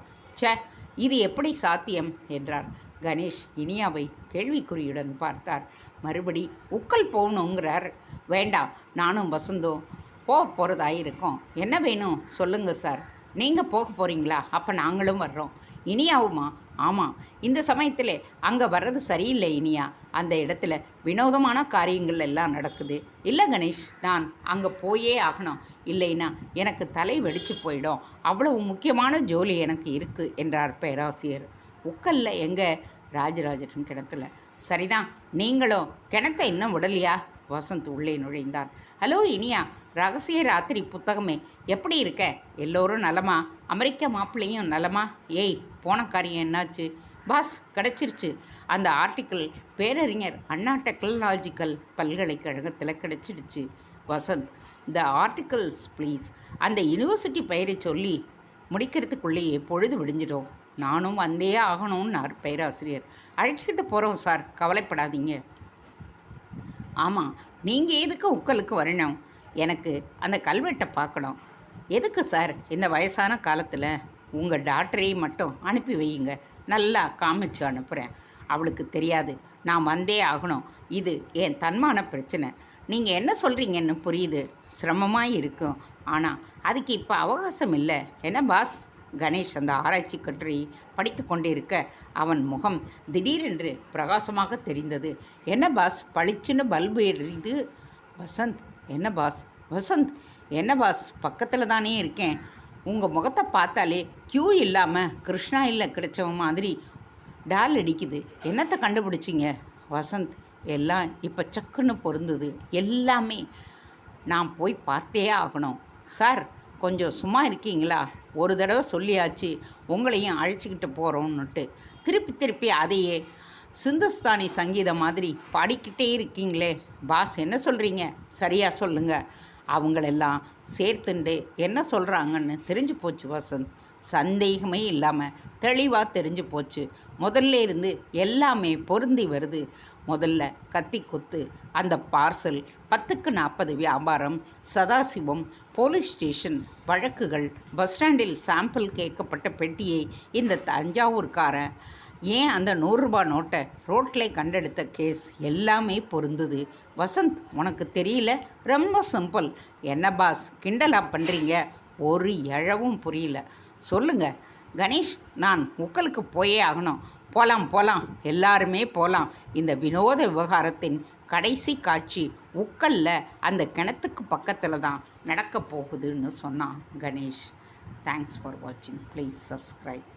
இது எப்படி சாத்தியம் என்றார். கணேஷ் இனியாவை கேள்விக்குறியுடன் பார்த்தார். மறுபடி உக்கல் போகணுங்கிறார். வேண்டாம், நானும் வசந்தும் போகிறதாயிருக்கோம். என்ன வேணும் சொல்லுங்க சார். நீங்கள் போக போகிறீங்களா? அப்போ நாங்களும் வர்றோம். இனியாவுமா? ஆமாம், இந்த சமயத்தில் அங்கே வர்றது சரியில்லை இனியா. அந்த இடத்துல வினோதமான காரியங்கள் எல்லாம் நடக்குது. இல்லை கணேஷ், நான் அங்கே போயே ஆகணும். இல்லைன்னா எனக்கு தலை வெடிச்சு போயிடும். அவ்வளவு முக்கியமான ஜோலி எனக்கு இருக்குது என்றார் பேராசிரியர். உக்கல்ல எங்கே? ராஜராஜன் கிணத்துல. சரிதான், நீங்களும் கிணத்தை இன்னும் விடலையா? வசந்த் உள்ளே நுழைந்தான். ஹலோ இனியா, ரகசிய ராத்திரி புத்தகமே, எப்படி இருக்க? எல்லோரும் நலமா? அமெரிக்க மாப்பிள்ளையும் நலமா? ஏய், போன காரியம் என்னாச்சு? பாஸ், கிடச்சிருச்சு. அந்த ஆர்டிக்கிள் பேரறிஞர் அண்ணா டெக்னாலஜிக்கல் பல்கலைக்கழகத்தில் கிடச்சிடுச்சு. வசந்த், த ஆர்டிக்கிள்ஸ் ப்ளீஸ். அந்த யூனிவர்சிட்டி பெயரை சொல்லி முடிக்கிறதுக்குள்ளேயே பொழுது விடிஞ்சிடும். நானும் வந்தே ஆகணும்னார் பேராசிரியர். அழைச்சிக்கிட்டு போகிறோம் சார், கவலைப்படாதீங்க. ஆமாம், நீங்கள் எதுக்கு உக்கலுக்கு வரணும்? எனக்கு அந்த கல்வெட்டை பார்க்கணும். எதுக்கு சார்? இந்த வயசான காலத்தில் உங்கள் டாக்டரையும் மட்டும் அனுப்பி வையுங்க. நல்லா காமிச்சு அனுப்புகிறேன். அவளுக்கு தெரியாது, நான் வந்தே ஆகணும். இது என் தன்மான பிரச்சனை. நீங்கள் என்ன சொல்கிறீங்கன்னு புரியுது. சிரமமாக இருக்கும். ஆனால் அதுக்கு இப்போ அவகாசம் இல்லை. என்ன பாஸ்? கணேஷ் அந்த ஆராய்ச்சி கட்டுரை படித்து கொண்டிருக்க அவன் முகம் திடீரென்று பிரகாசமாக தெரிந்தது. என்ன பாஸ், பளிச்சுன்னு பல்பு எரியுது? வசந்த், என்ன பாஸ்? வசந்த், என்ன பாஸ், பக்கத்தில் தானே இருக்கேன். உங்கள் முகத்தை பார்த்தாலே க்யூ இல்லாமல் கிருஷ்ணா இல்லை கிடைச்ச மாதிரி டால் அடிக்குது. என்னத்தை கண்டுபிடிச்சிங்க? வசந்த், எல்லாம் இப்போ சக்குன்னு பொருந்துது. எல்லாமே நான் போய் பார்த்தே ஆகணும். சார், கொஞ்சம் சும்மா இருக்கீங்களா? ஒரு தடவை சொல்லியாச்சு உங்களையும் அழைச்சிக்கிட்டு போகிறோன்னுட்டு. திருப்பி திருப்பி அதையே சிந்துஸ்தானி சங்கீதம் மாதிரி பாடிக்கிட்டே இருக்கீங்களே. பாஸ், என்ன சொல்கிறீங்க? சரியாக சொல்லுங்கள். அவங்களெல்லாம் சேர்த்துண்டு என்ன சொல்கிறாங்கன்னு தெரிஞ்சு போச்சு வசந்த். சந்தேகமே இல்லாமல் தெளிவாக தெரிஞ்சு போச்சு. முதல்ல இருந்து எல்லாமே பொருந்தி வருது. முதல்ல கத்தி கொத்து, அந்த பார்சல், 10க்கு 40 வியாபாரம், சதாசிவம், போலீஸ் ஸ்டேஷன் வழக்குகள், பஸ் ஸ்டாண்டில் சாம்பிள் கேட்கப்பட்ட பெட்டியை இந்த தஞ்சாவூர்காரன், ஏன் அந்த 100 ரூபாய் நோட்டை ரோட்டில் கண்டெடுத்த கேஸ் எல்லாமே பொருந்துது. வசந்த், உனக்கு தெரியல? ரொம்ப சிம்பிள். என்ன பாஸ், கிண்டலாக பண்ணுறீங்க? ஒரு இழவும் புரியல. சொல்லுங்க கணேஷ், நான் உக்கலுக்கு போயே ஆகணும். போகலாம், எல்லாருமே போகலாம். இந்த வினோத விவகாரத்தின் கடைசி காட்சி உக்கல்ல அந்த கிணத்துக்கு பக்கத்தில் தான் நடக்க போகுதுன்னு சொன்னான் கணேஷ். தேங்க்ஸ் ஃபார் வாட்சிங். Please subscribe.